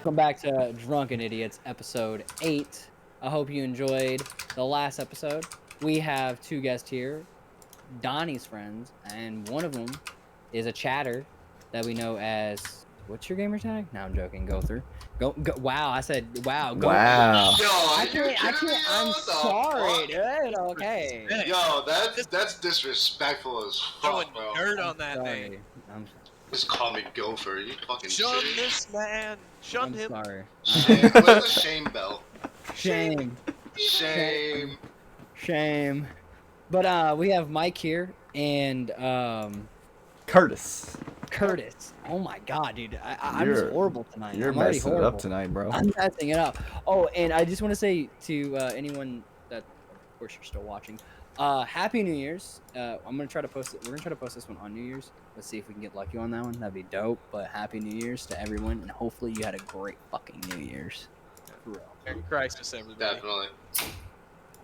Welcome back to Drunken Idiots, episode 8. I hope you enjoyed the last episode. We have two guests here, Donnie's friends, and one of them is a chatter that we know as... What's your gamer tag? No, I'm joking. Go through. Go. Wow, I said wow. Go. Wow. Yo, I can't. I'm sorry, dude. Okay. Yo, that's disrespectful as Throwing fuck, bro. dirt on that name. Sorry. I'm Just call me Gopher, you fucking Shun shit. this man. Shun him. sorry. Shame. Where's the shame bell? Shame. Shame. Shame. But we have Mike here and Curtis. Curtis. Oh my god, dude. I'm just horrible tonight. You're I'm already messing it horrible up tonight, bro. I'm messing it up. Oh, and I just want to say to anyone that, of course, you're still watching, Happy New Year's. I'm gonna try to post it. We're gonna try to post this one on New Year's. Let's see if we can get lucky on that one. That'd be dope. But Happy New Year's to everyone, and hopefully you had a great fucking New Year's. For real. Merry Christmas, everybody. Definitely.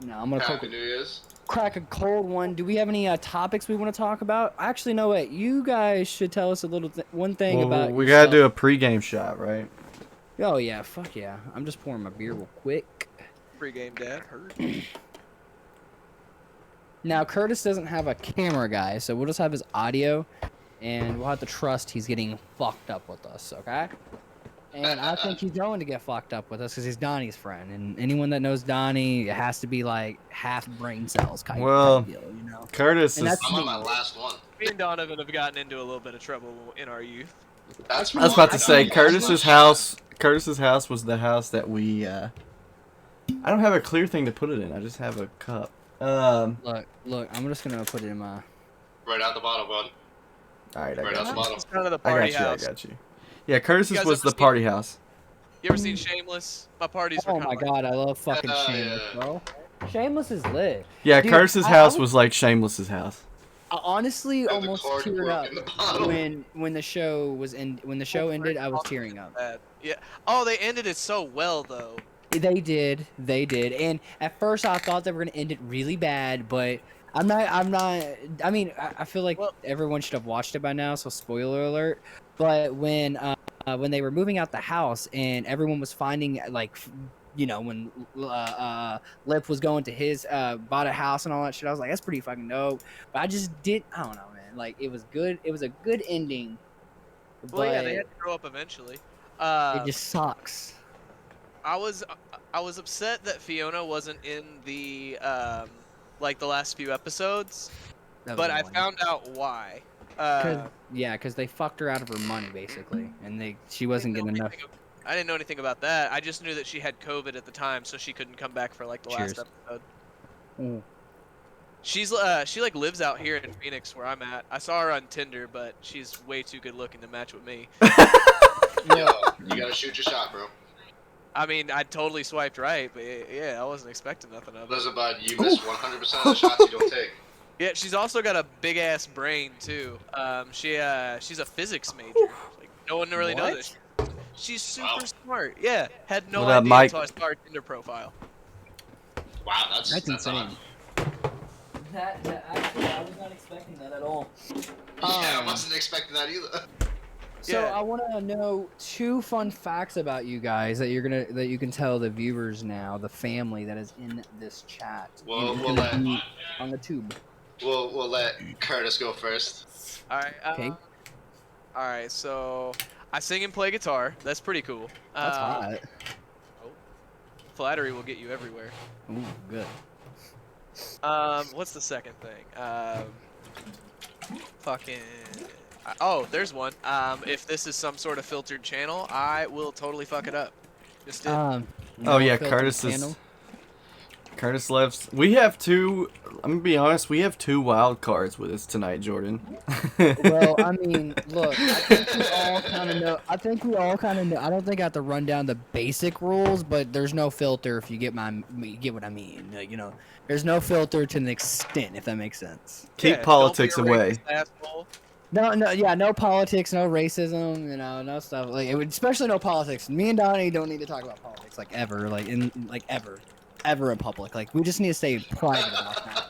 No, I'm gonna Happy New Year's. crack a cold one. Do we have any topics we want to talk about? Actually, no, wait. You guys should tell us a little one thing about. We yourself. gotta do a pregame shot, right? Oh yeah, fuck yeah. I'm just pouring my beer real quick. Pre-game dad. Heard. Now Curtis doesn't have a camera guy, so we'll just have his audio, and we'll have to trust he's getting fucked up with us, okay? And I think he's going to get fucked up with us because he's Donnie's friend, and anyone that knows Donnie, it has to be like half brain cells kind of deal, you know? Curtis And is. that's- I'm on my last one. Me and Donovan have gotten into a little bit of trouble in our youth. That's I was about to say that's Curtis's my house. Curtis's house was the house that we. I don't have a clear thing to put it in. I just have a cup. Look, I'm just gonna put it in my. Right out the bottom, bud. All right, I Right got out the you. bottom. It's kind of the I party got you. I house. got you. Yeah, Curtis's guys was ever the party house. You ever seen Shameless? My parties were Oh kinda my like, god, I love fucking Hell Shameless, yeah. bro. Shameless is lit. Yeah, Dude, Curtis's I house was- was like Shameless's house. I honestly the almost cord teared broke up in the bottle. when the show was when the show ended. I was tearing up. that. Yeah. Oh, they ended it so well though. They did, and at first I thought they were gonna end it really bad, but I'm not. I mean, I feel like Well- everyone should have watched it by now, so spoiler alert. But when they were moving out the house and everyone was finding like, you know, when Lip was going to his bought a house and all that shit, I was like, that's pretty fucking dope. But I don't know, man. Like it was good. It was a good ending. Well, But yeah, they had to grow up eventually. it just sucks. I was upset that Fiona wasn't in the like the last few episodes, That was but I annoying. found out why. Cause they fucked her out of her money basically, and she wasn't getting enough. I didn't know anything about that. I just knew that she had COVID at the time, so she couldn't come back for like the Cheers. last episode. Ooh. She like lives out here in Phoenix where I'm at. I saw her on Tinder, but she's way too good looking to match with me. Yo, you gotta shoot your shot, bro. I mean, I totally swiped right, but yeah, I wasn't expecting nothing of it. Elizabeth, you miss 100% of the shots you don't take. Yeah, she's also got a big ass brain too. She's a physics major. Like no one really knows it. She's super Wow. smart. Yeah, had no What up, idea Mike? until I saw her Tinder profile. Wow, that's insane. odd. That actually, I was not expecting that at all. Yeah, I wasn't expecting that either. So Yeah. I want to know 2 fun facts about you guys that you can tell the viewers now, the family that is in this chat. Well, and we'll gonna let- be on the tube. We'll let Curtis go first. All right. Okay. All right. So I sing and play guitar. That's pretty cool. That's hot. Flattery will get you everywhere. Ooh, good. What's the second thing? Fucking. Oh, there's one. If this is some sort of filtered channel, I will totally fuck it up. Just did. Oh no yeah, filter Curtis is. channel. Curtis lives. We have 2. I'm gonna be honest. We have 2 wild cards with us tonight, Jordan. Well, I mean, look, I think we all kind of know. I don't think I have to run down the basic rules, but there's no filter if you get what I mean. Like, you know, there's no filter to an extent, if that makes sense. Keep Yeah, politics don't be a away. racist asshole. No politics, no racism, you know, no stuff like especially no politics. Me and Donnie don't need to talk about politics like ever, ever in public. Like we just need to stay private about that.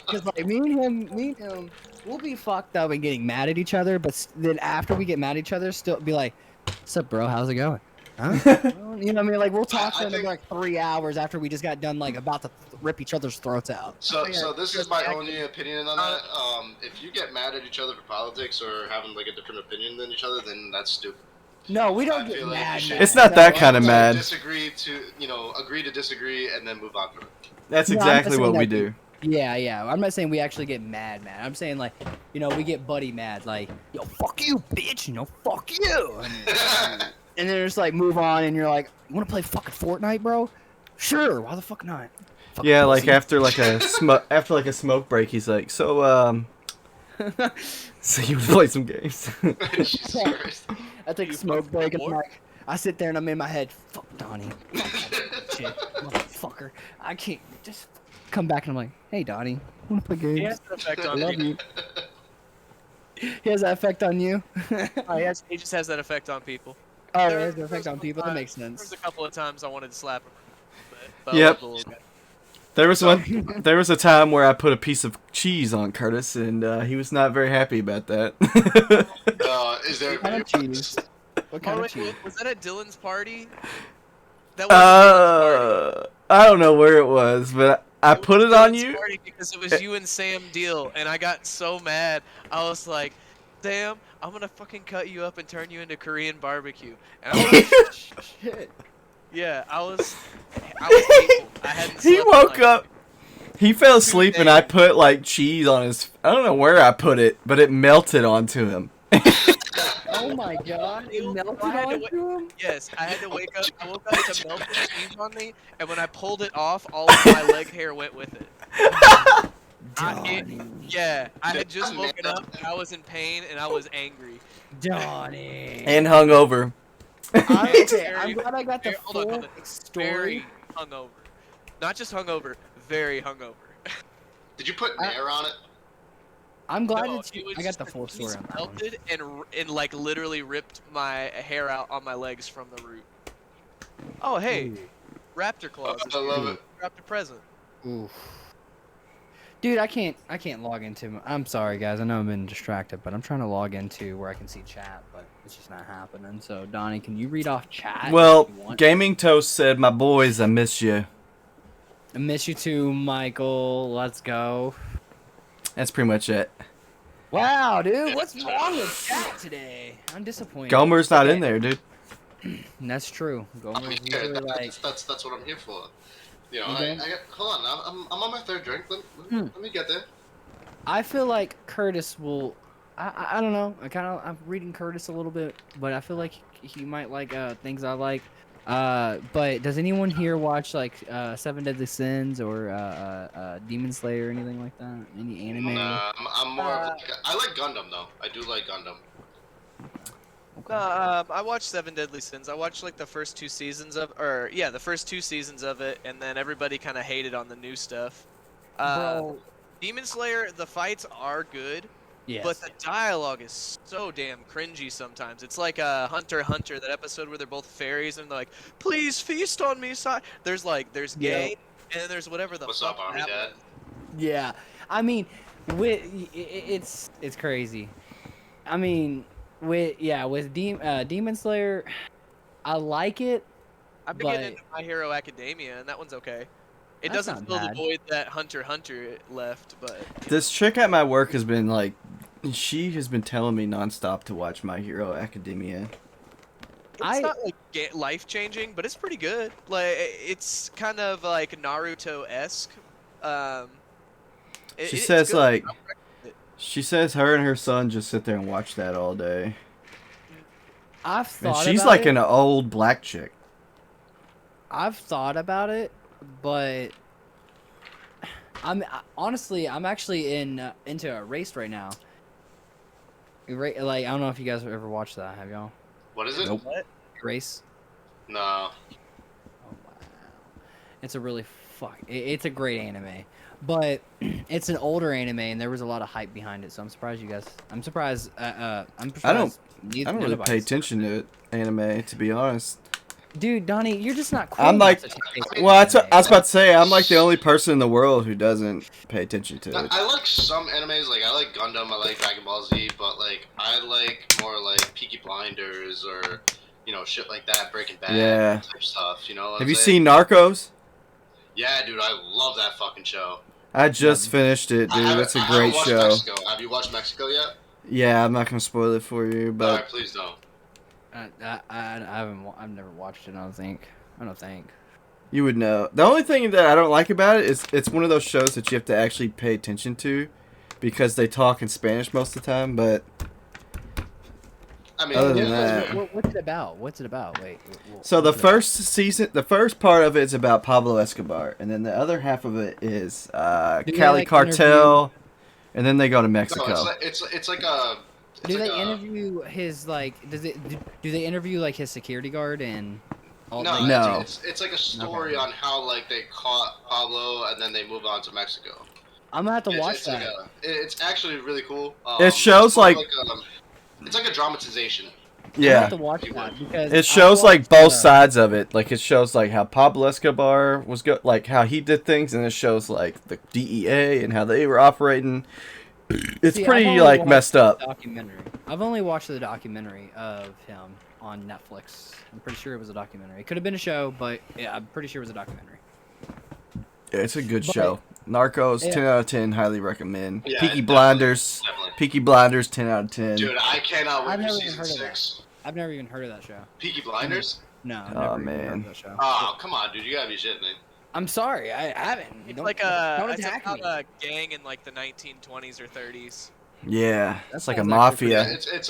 Because like me and him, we'll be fucked up and getting mad at each other, but then after we get mad at each other, still be like, "What's up, bro? How's it going? Huh? Well, you know what I mean? Like, we'll talk for I another think- like 3 hours after we just got done, like, about to rip each other's throats out. So, yeah, so this is just my acting- only opinion on that. If you get mad at each other for politics or having like a different opinion than each other, then that's stupid. No, we I don't get feel like mad. you should- mad. It's not that No, kind of Like, mad. Disagree to, agree to disagree and then move on from it. That's No, I'm exactly just what saying we that- do. Yeah. I'm not saying we actually get mad. I'm saying, like, we get buddy mad. Like, yo, fuck you, bitch. Fuck you. And then it's like, move on, and you're like, you want to play fucking Fortnite, bro? Sure. Why the fuck not? Fucking Yeah, like pussy. after like a smoke break, he's like, so so you would play some games. Jesus Christ. I take a You smoke fucking break, and I'm whore. like, I sit there and I'm in my head, fuck Donnie. Fuck that shit, motherfucker. I can't just come back and I'm like, hey, Donnie, want to play He games? has an effect I on love people. you. He has that effect on you? Oh, he just has that effect on people. Oh, There- it has an effect there's on people. That one makes time- sense. There's a couple of times I wanted to slap him. But I Yep. love the little guy. There was a time where I put a piece of cheese on Curtis, and he was not very happy about that. Is there a What kind of video? cheese? What Oh, kind of wait, cheese? was that at Dylan's party? That was Dylan's party. I don't know where it was, but I put it on Dylan's you. party because it was you and Sam Deal, and I got so mad. I was like, Sam, I'm gonna fucking cut you up and turn you into Korean barbecue. And I was, Shit. yeah, I was hateful. I hadn't He slept in, woke like, up. He fell asleep, and days. I put like cheese on his. I don't know where I put it, but it melted onto him. Oh my god, it melted I had to onto him? Yes, I had to wake up. I woke up to melt the cheese on me, and when I pulled it off, all of my leg hair went with it. Donnie. Yeah, I had just woken up, and I was in pain, and I was angry. Donnie. And hungover. Okay, I'm glad I got the Hold on, full hold on. story. Very hungover. Not just hungover, very hungover. Did you put Nair on it? I'm glad No, that it was I got just the full cheese story on that one. melted and like literally ripped my hair out on my legs from the root. Oh hey, raptor claws. I love it. Raptor present. Oof. Dude, I can't log into. I'm sorry, guys. I know I've been distracted, but I'm trying to log into where I can see chat, but it's just not happening. So, Donnie, can you read off chat? Well, if you want? Gaming Toast said, "My boys, I miss you." I miss you too, Michael. Let's go. That's pretty much it. Wow, dude, what's wrong with chat today? I'm disappointed. Gomer's not in there, dude. That's true. I Gomer's mean, usually like. that's what I'm here for. Okay. Hold on, I'm on my third drink. Let me get there. I feel like Curtis will. I don't know. I'm reading Curtis a little bit, but I feel like he might like things I like. But does anyone here watch like Seven Deadly Sins or Demon Slayer or anything like that? Any anime? I'm more. I like Gundam though. I do like Gundam. Okay. I watched Seven Deadly Sins. I watched like the first two seasons of it, and then everybody kind of hated on the new stuff. Bro, Demon Slayer, the fights are good, yes. but the dialogue is so damn cringy sometimes. It's like Hunter x Hunter, that episode where they're both fairies and they're like, "Please feast on me." There's Yeah. gay, and then there's whatever the What's fuck up, Army that Dad? was. Yeah, I mean, it's crazy. I mean, with Demon Slayer, I like it. I've been getting into My Hero Academia, and that one's okay. It That's doesn't not fill the bad. void that Hunter x Hunter left, but This chick at my work has been like, she has been telling me nonstop to watch My Hero Academia. it's not like life changing, but it's pretty good. Like it's kind of like Naruto-esque. She it's says good. like, I recommend it. she says her and her son just sit there and watch that all day. I've And thought. she's about like it. an old black chick. I've thought about it, but honestly, I'm actually into a race right now. Like, I don't know if you guys have ever watched that. Have y'all? What is it? Nope. Race? No. Oh wow, it's a really it's a great anime, but it's an older anime and there was a lot of hype behind it. So I'm surprised you guys. I'm surprised. I'm surprised. I don't none really of pay us- attention to anime, to be honest. Dude, Donnie, you're just not cool. I'm enough like, to take place in well, that's what, anime. I was about to say. I'm like the only person in the world who doesn't pay attention to it. I like some animes, like I like Gundam, I like Dragon Ball Z, but like I like more like Peaky Blinders or shit like that, Breaking Bad Yeah. type stuff. You know what Have I'm you saying? seen Narcos? Yeah, dude, I love that fucking show. I just finished it, dude. It's a I haven't great watched show. Mexico. Have you watched Mexico yet? Yeah, I'm not gonna spoil it for you, All but right, please don't. I've never watched it. I don't think. you would know. The only thing that I don't like about it is it's one of those shows that you have to actually pay attention to, because they talk in Spanish most of the time. But I mean, Other than yeah, that- What's it about? Wait. so the what's it about? first season, the first part of it is about Pablo Escobar, and then the other half of it is they, Cali like, Cartel, and then they go to no, Mexico. it's like a. It's Do like they a, interview his like? Do they interview like his security guard and? All, No, like- No. It's like a story on how like they caught Pablo and then they move on to Mexico. I'm gonna have to watch it's that. Like it's actually really cool. It shows, it's more like- it's like a dramatization. I'm gonna Yeah, have to watch that because it shows I like watched, both sides of it. Like it shows like how Pablo Escobar was like how he did things, and it shows like the DEA and how they were operating. It's See, I've pretty only like watched messed the up. Documentary. I've only watched the documentary of him on Netflix. I'm pretty sure it was a documentary. It could have been a show, but yeah, I'm pretty sure it was a documentary. Yeah, it's a good But- show. Narcos, Yeah. 10 out of 10, highly recommend. Yeah, Peaky definitely, Blinders, Definitely. Peaky Blinders, 10 out of 10. Dude, I cannot wait I've for never even season heard of that. 6. I've never even heard of that show. Peaky Blinders? No, I've Oh, never even man. heard of that show. Oh, come on, dude. You gotta be shitting me. I'm sorry, I haven't. It's Don't, like don't it's attack about me. a gang in like the 1920s or 30s. Yeah, That it's like a sounds actually mafia. pretty It's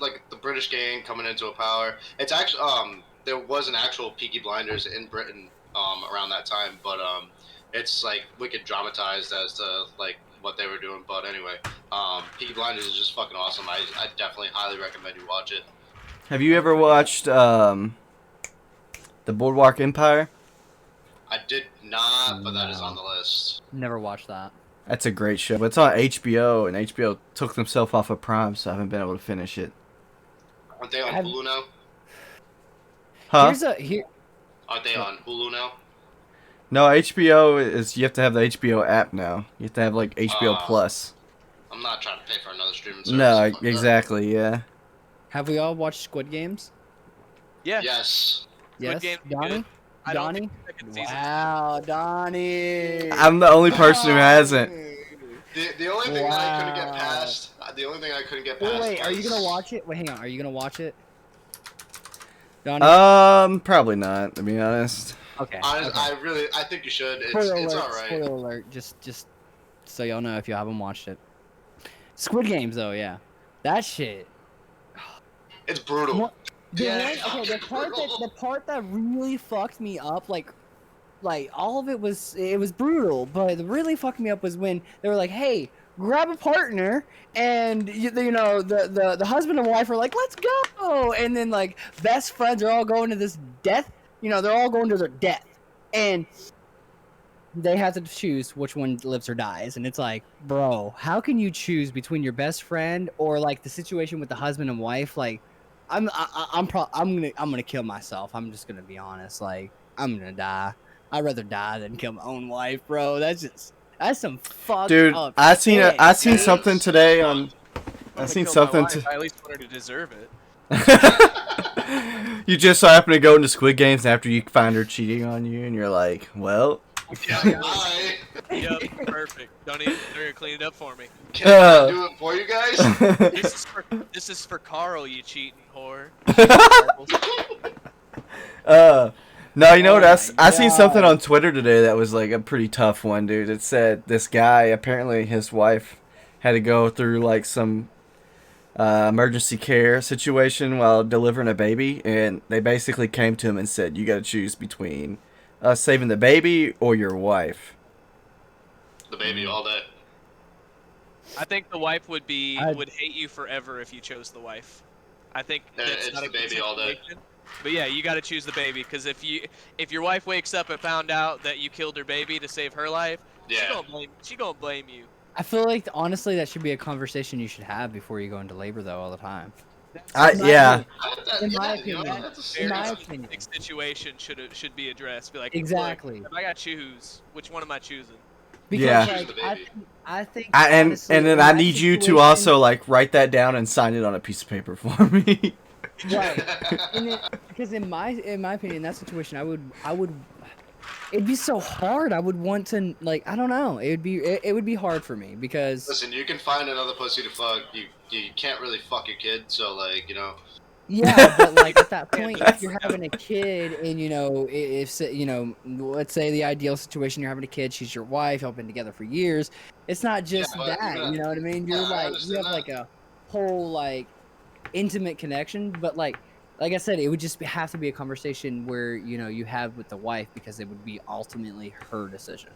like the British gang coming into a power. It's actually there was an actual Peaky Blinders in Britain around that time, but it's like wicked dramatized as to like what they were doing. But anyway, Peaky Blinders is just fucking awesome. I definitely highly recommend you watch it. Have you ever watched The Boardwalk Empire? I did not, but that is on the list. Never watched that. That's a great show. But it's on HBO, and HBO took themselves off of Prime, so I haven't been able to finish it. Aren't they on Have- Hulu now? Huh? Aren't they on Hulu now? No, HBO is, you have to have the HBO app now. You have to have like HBO Plus. I'm not trying to pay for another streaming service. No, Fuck that. exactly, yeah. Have we all watched Squid Games? Yeah. Yes. Yes. Games is Donnie? good. I don't Donnie? think the second season. Wow, Donnie. I'm the only person who hasn't. The only thing that I couldn't get Wow. past. The only thing I couldn't get past. Wait, are you was- gonna watch it? Wait, hang on. Are you gonna watch it? Donnie? Probably not, to be honest. Okay. Honest, okay. I think you should. It's Spoiler alert, alright. Spoiler alert. Just so y'all know if you haven't watched it. Squid Games, though, yeah. That shit. It's brutal. What- The Yeah, one- okay, the part that really fucked me up, like all of it was brutal, but it really fucked me up was when they were like, "Hey, grab a partner," and the husband and wife are like, "Let's go," and then like best friends are all going to this death, they're all going to their death, and they have to choose which one lives or dies, and it's like, bro, how can you choose between your best friend or like the situation with the husband and wife, like. I'm gonna kill myself. I'm just gonna be honest. Like I'm gonna die. I'd rather die than kill my own wife, bro. That's some fucked Dude, up I seen shit. I seen Yes. something today on. I'm I gonna seen kill my something. wife. I at least want her to deserve it. You just so happen to go into Squid Games after you find her cheating on you, and you're like, well. Yeah, bye. Yep, perfect. Don't even they're gonna clean it up for me. Can I do it for you guys? This is for Carl, you cheating whore. No, you know what? Oh I my seen something God. on Twitter today that was like a pretty tough one, dude. It said this guy, apparently his wife had to go through like some emergency care situation while delivering a baby, and they basically came to him and said, "You got to choose between us saving the baby or your wife." The baby all day. I think the wife would I'd- would hate you forever if you chose the wife. I think Yeah, that's it's not a the good baby all day. situation. But yeah, you got to choose the baby because if your wife wakes up and found out that you killed her baby to save her life, Yeah. she gonna blame you. I feel like honestly that should be a conversation you should have before you go into labor, though, all the time. Yeah. In my You know, opinion. that's a In serious- my Very opinion. specific situation should be addressed. Be like, Exactly. Look, if I got choose, which one am I choosing? Because Yeah. like, Choose the I, baby. I think And honestly, then in I that need you to situation- also like write that down and sign it on a piece of paper for me. Right. Because in my opinion, in that situation, I would it'd be so hard. I would want to like I don't know. It would be hard for me because Listen, you can find another pussy to fuck. You can't really fuck your kid, so like yeah, but like at that point, That's- if you're having a kid and if let's say the ideal situation, you're having a kid, she's your wife, y'all been together for years. It's not just but that, yeah. you know what I mean? Yeah, You're I like you understand have that. like a whole like intimate connection, but like I said, it would just have to be a conversation where you have with the wife because it would be ultimately her decision.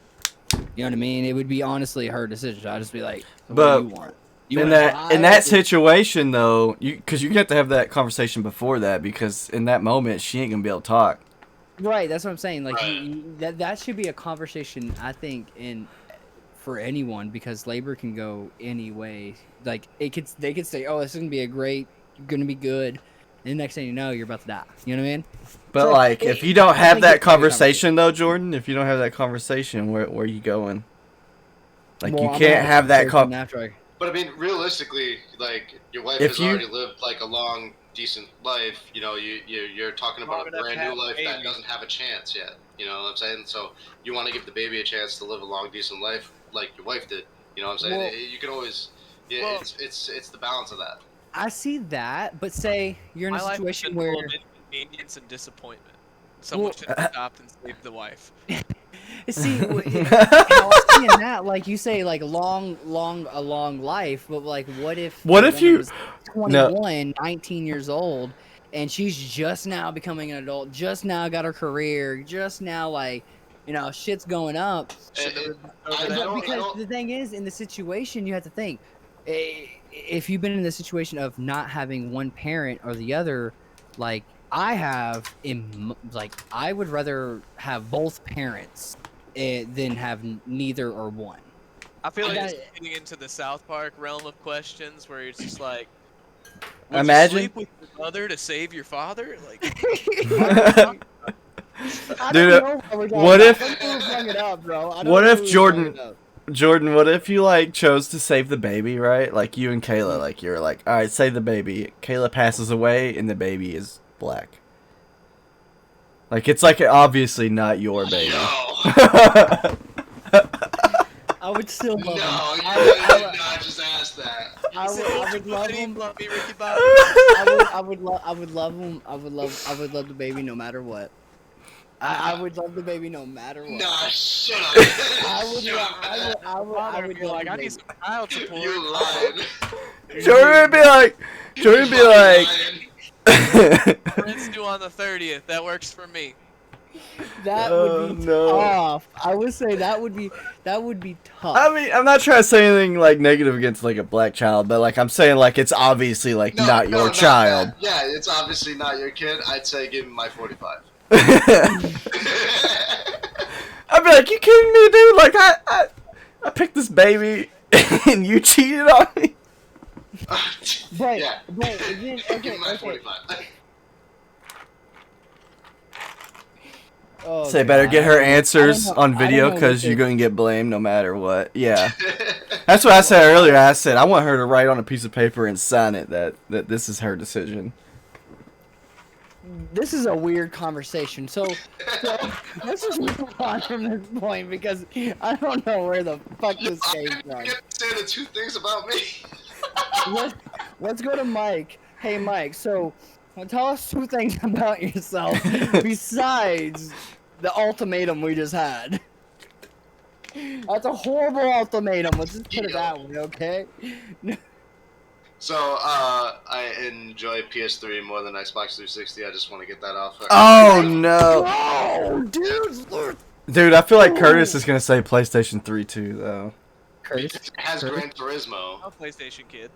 You know what I mean? It would be honestly her decision. I'd just be like, so what But do you want? You in want a that child? situation though, because you have to have that conversation before that, because in that moment she ain't gonna be able to talk. Right, that's what I'm saying. Like Right. that should be a conversation I think for anyone because labor can go any way. Like they could say, "Oh, this is gonna be gonna be good," and the next thing you know, you're about to die. You know what I mean? But So, like, if you don't I have think that it's gotta be a conversation though, Jordan, if you don't have that conversation, where are you going? Like, Well, you I'm can't gonna have that conversation after I. But I mean, realistically, like your wife If has you- already lived like a long, decent life. You're talking Long about a enough to brand have new a life that baby. doesn't have a chance yet. You know what I'm saying? So you want to give the baby a chance to live a long, decent life like your wife did. You know what I'm saying? Well- You can always, yeah. Well- It's the balance of that. I see that, but say you're in My a life has situation been where full of inconvenience and disappointment. Someone should have stopped and saved the wife. see how I'm seeing that, like you say, like a long life, but like what if What the if woman you- was No. 21, 19 years old, and she's just now becoming an adult, just now got her career, just now like shit's going up. Shouldn't have It- been I over don't- that. I Because don't- the thing is, in the situation, you have to think if you've been in the situation of not having one parent or the other, like I have, I would rather have both parents than have neither or one. I feel like I it's got- getting into the South Park realm of questions where it's just like, would Imagine- you sleep with your mother to save your father? Like, I Dude, don't know how we're talking what about- if- I don't know who's bringing it up, bro? I don't what know if who's Jordan- bringing it up. Jordan, what if you like chose to save the baby, right? Like you and Kayla, like you're like, all right, save the baby. Kayla passes away, and the baby is black. Like it's like obviously not your baby. No, I would still love no, him. you I did not just ask that. I would love him. Love me, Ricky Bobby. I would love him. I would love the baby no matter what. I would love the baby no matter what. Nah, shut up. I would Father would be love like, the I baby. need some child support. You lying. Jordan would be like, Friends due on the 30th. That works for me. That Oh, would be no. tough. I would say that would be tough. I mean, I'm not trying to say anything like negative against like a black child, but like I'm saying like it's obviously like No, not no, your child. that. Yeah, it's obviously not your kid. I'd say give him my 45. I'd be like, you kidding me, dude? Like I picked this baby and you cheated on me. But yeah. but then, Give okay, him my okay. 45. Oh, Say better get her answers I don't know- on I don't video know because what you're to- gonna get blamed no matter what. Yeah, that's what I said earlier. I said I want her to write on a piece of paper and sign it that this is her decision. This is a weird conversation. So let's just move on from this point because I don't know where the fuck this came I from. didn't say the two things about me. Let's go to Mike. Hey, Mike. So tell us two things about yourself besides the ultimatum we just had. That's a horrible ultimatum. Let's just put it that way, okay? So, I enjoy PS3 more than Xbox 360. I just want to get that off. Oh no, Oh, dude! Look. dude! I feel like Curtis is gonna say PlayStation 3 too, though. Curtis, It has Gran Turismo. I'm a PlayStation kid.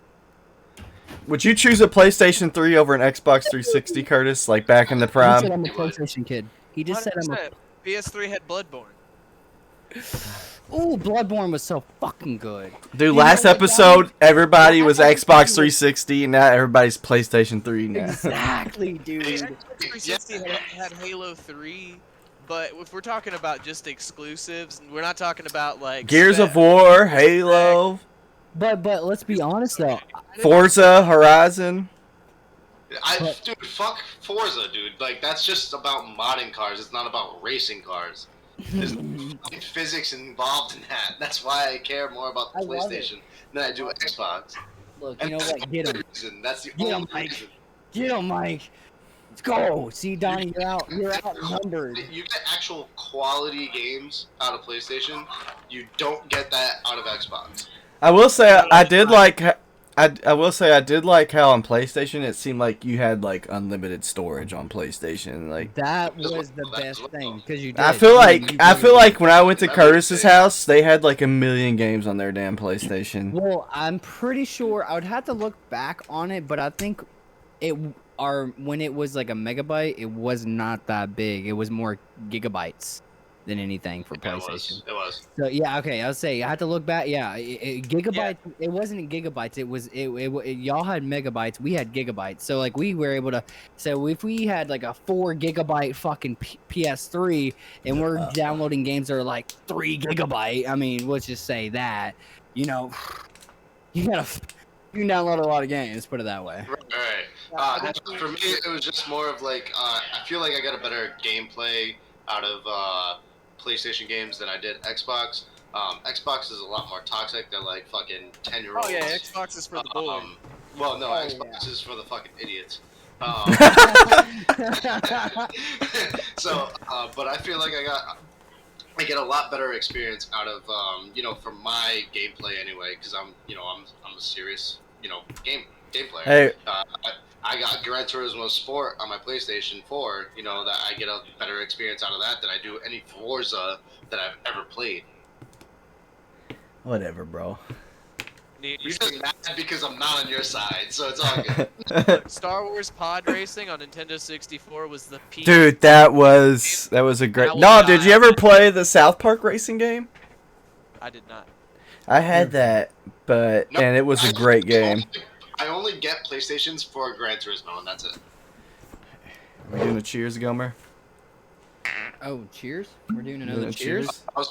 Would you choose a PlayStation 3 over an Xbox 360, Curtis? Like back in the he said prime? I'm a PlayStation kid. He just said I'm a. 100%. PS3 had Bloodborne. Ooh, Bloodborne was so fucking good. Dude, You last know what, episode Donnie? everybody was Yeah, I Xbox thought- 360, and now everybody's PlayStation 3 now. Exactly, dude. Xbox 360 had Halo 3, but if we're talking about just exclusives, we're not talking about like Gears of spec- War, Halo, But let's be honest though. Forza Horizon. Dude, fuck Forza, dude. Like, that's just about modding cars. It's not about racing cars. There's fucking physics involved in that. That's why I care more about the I love it. PlayStation than I do Xbox. Look, And you know that's what? the Get only him. reason. That's the Get him, only Mike. reason. Get him, Mike. Let's go. See, Donnie, you're out. You're outnumbered. You get actual quality games out of PlayStation. You don't get that out of Xbox. I will say I did like. I will say I did like how on PlayStation it seemed like you had like unlimited storage on PlayStation. Like That was the best thing because you. Did. I feel like when I went to That Curtis's makes sense. house, they had like a million games on their damn PlayStation. Well, I'm pretty sure I would have to look back on it, but I think when it was like a megabyte, it was not that big. It was more gigabytes than anything for Yeah, PlayStation. It was. So yeah, okay, I'll say I had to look back. Yeah, gigabytes. It wasn't in gigabytes. It was y'all had megabytes. We had gigabytes. So like we were able to. So if we had like a 4 gigabyte fucking PS3 and we're downloading games that are like 3 gigabyte. I mean, let's just say that. You know, you can download a lot of games. Put it that way. Right. For me, it was just more of like I feel like I got a better gameplay out of PlayStation games than I did Xbox. Xbox is a lot more toxic. They're like fucking 10-year-olds. Oh yeah, Xbox is for the boy. Well, no, Oh, Xbox yeah. is for the fucking idiots. So, but I feel like I get a lot better experience out of from my gameplay anyway, because I'm a serious game player. Hey, I got Gran Turismo Sport on my PlayStation 4. That I get a better experience out of that than I do any Forza that I've ever played. whatever, bro. You're just mad because I'm not on your side, so it's all good. Star Wars Pod Racing on Nintendo 64 was the peak. Dude, that was a great. That was No, did you ever wild. play the South Park racing game? I did not. I had that, but No, and it was a great game. I only get PlayStations for Gran Turismo, and that's it. Are we doing a cheers, Gomer? Oh, cheers! We're doing another Doing cheers. cheers? I was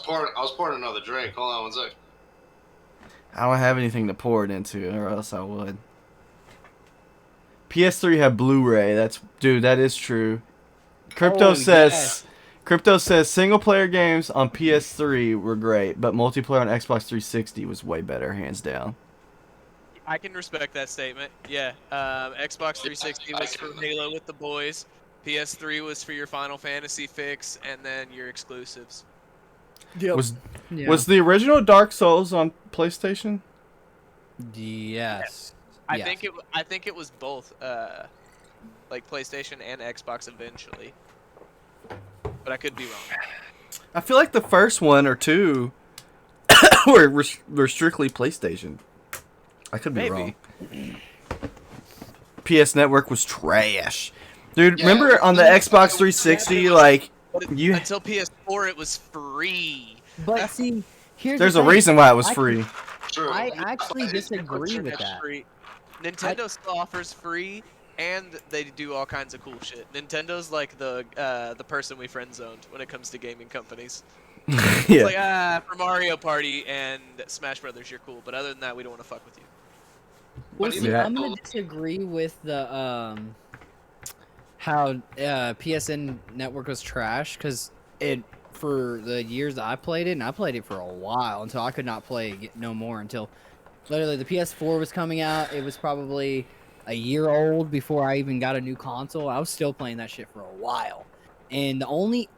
pouring another drink. Hold on one sec. I don't have anything to pour it into, or else I would. PS3 had Blu-ray. That is true. Crypto Oh, says yes. single-player games on PS3 were great, but multiplayer on Xbox 360 was way better, hands down. I can respect that statement. Yeah. Xbox 360 was for Halo with the boys. PS3 was for your Final Fantasy fix, and then your exclusives. Yep. Was the original Dark Souls on PlayStation? Yes. I Yes. think it was both, like PlayStation and Xbox eventually. But I could be wrong. I feel like the first one or two were strictly PlayStation. I could be Maybe. wrong. PS Network was trash. Dude, Yeah, remember on the yeah, Xbox yeah, 360, yeah. like, But you until PS4, it was free. But see, here's there's the a thing. reason why it was I free. True. I actually disagree with That's that. free. Nintendo still offers free, and they do all kinds of cool shit. Nintendo's like the person we friend zoned when it comes to gaming companies. It's Yeah. like, for Mario Party and Smash Brothers, you're cool, but other than that, we don't want to fuck with you. Well, But see, Yeah. I'm gonna disagree with the how PSN Network was trash because it for the years that I played it, and I played it for a while until I could not play it no more until literally the PS4 was coming out. It was probably a year old before I even got a new console. I was still playing that shit for a while, and the only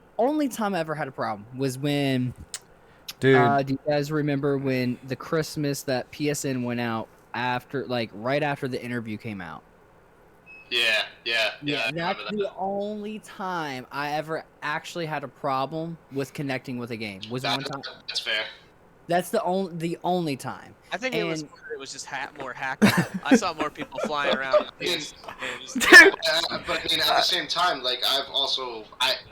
time I ever had a problem was when. Dude, Do you guys remember when the Christmas that PSN went out after, like, right after the interview came out? Yeah. I That's remember that. the only time I ever actually had a problem with connecting with a game. Was one time. That's fair. That's the only time. I think it was And- just more hackable. I saw more people flying around. Dude. dude, But I mean, at the same time, like I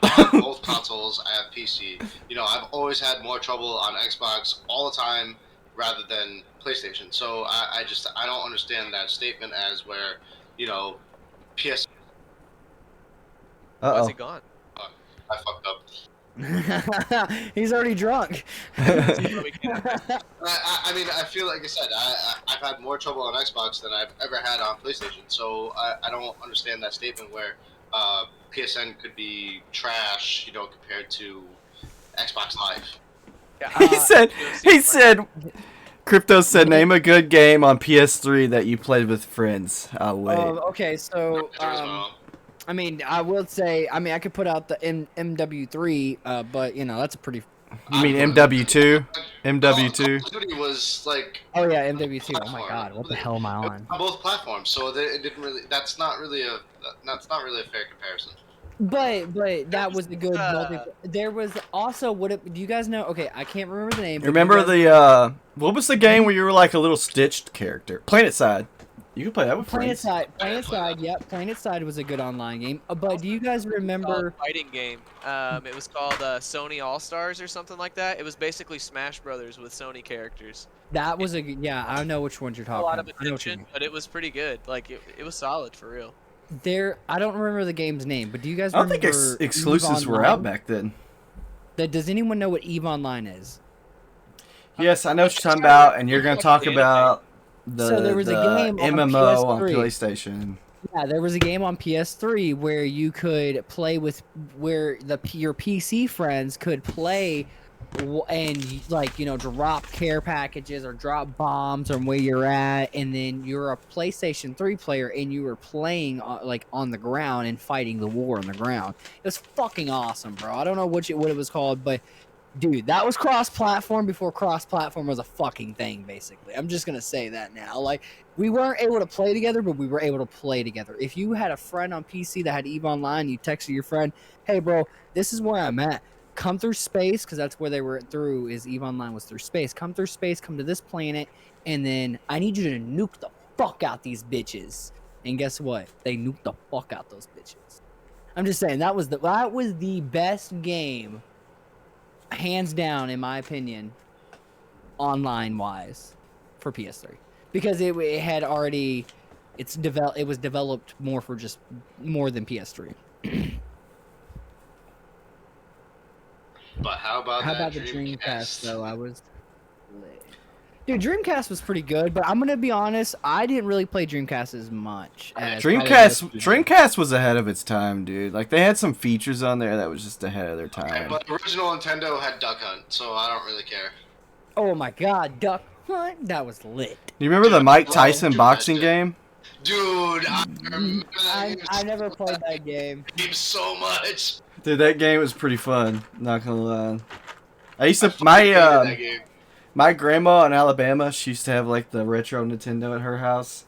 have both consoles. I have PC. I've always had more trouble on Xbox all the time rather than PlayStation. So I don't understand that statement as where PS. Why is uh-oh. he gone? I fucked up. He's already drunk. I mean, I feel like I said, I've had more trouble on Xbox than I've ever had on PlayStation. So I don't understand that statement where PSN could be trash, compared to Xbox Live. He said, Crypto said, name a good game on PS3 that you played with friends. I'll wait. Okay, so I mean, I will say, I mean, I could put out the MW3, but that's a pretty. You mean MW2? MW2? Call of Duty was like. Oh yeah, MW2. Oh my God, what the hell am I on? On both platforms, so it didn't really. That's not really a fair comparison. But that was the good. There was also do you guys know? Okay, I can't remember the name. Remember the what was the game where you were like a little Stitched character? PlanetSide. You could play that with friends. PlanetSide. Yep, PlanetSide was a good online game. But do you guys remember fighting game? It was called Sony All Stars or something like that. It was basically Smash Brothers with Sony characters. That was yeah. I know which ones you're talking. A lot of about. attention, but it was pretty good. Like it was solid for real. I don't remember the game's name, but do you guys I don't remember? think exclusives were out back then. Does anyone know what EVE Online is? Yes, I know what you're talking about, and you're going to talk about so there was a game MMO on PS3. PlayStation. Yeah, there was a game on PS3 where you could play with your PC friends could play and drop care packages or drop bombs on where you're at, and then you're a PlayStation 3 player and you were playing on the ground and fighting the war on the ground. It was fucking awesome, bro. I don't know what it was called, but dude, that was cross-platform before cross-platform was a fucking thing, basically. I'm just gonna say that now. Like, we weren't able to play together, but we were able to play together. If you had a friend on PC that had EVE Online, you texted your friend, hey, bro, this is where I'm at. Come through space, because that's where they were through, is EVE Online was through space. Come through space, come to this planet, and then I need you to nuke the fuck out these bitches. And guess what? They nuked the fuck out those bitches. I'm just saying, that was the best game, hands down, in my opinion, online wise, for PS3, because it had already it was developed more than PS3. But how about the Dreamcast though? I was dude, Dreamcast was pretty good, but I'm gonna be honest, I didn't really play Dreamcast as much as Dreamcast was ahead of its time, dude. Like, they had some features on there that was just ahead of their time. Okay, but original Nintendo had Duck Hunt, so I don't really care. Oh my God, Duck Hunt, that was lit. Do you remember the Mike Tyson boxing game? Dude, I never played that game so much. Dude, that game was pretty fun. Not gonna lie. I used to my grandma in Alabama, she used to have like the retro Nintendo at her house,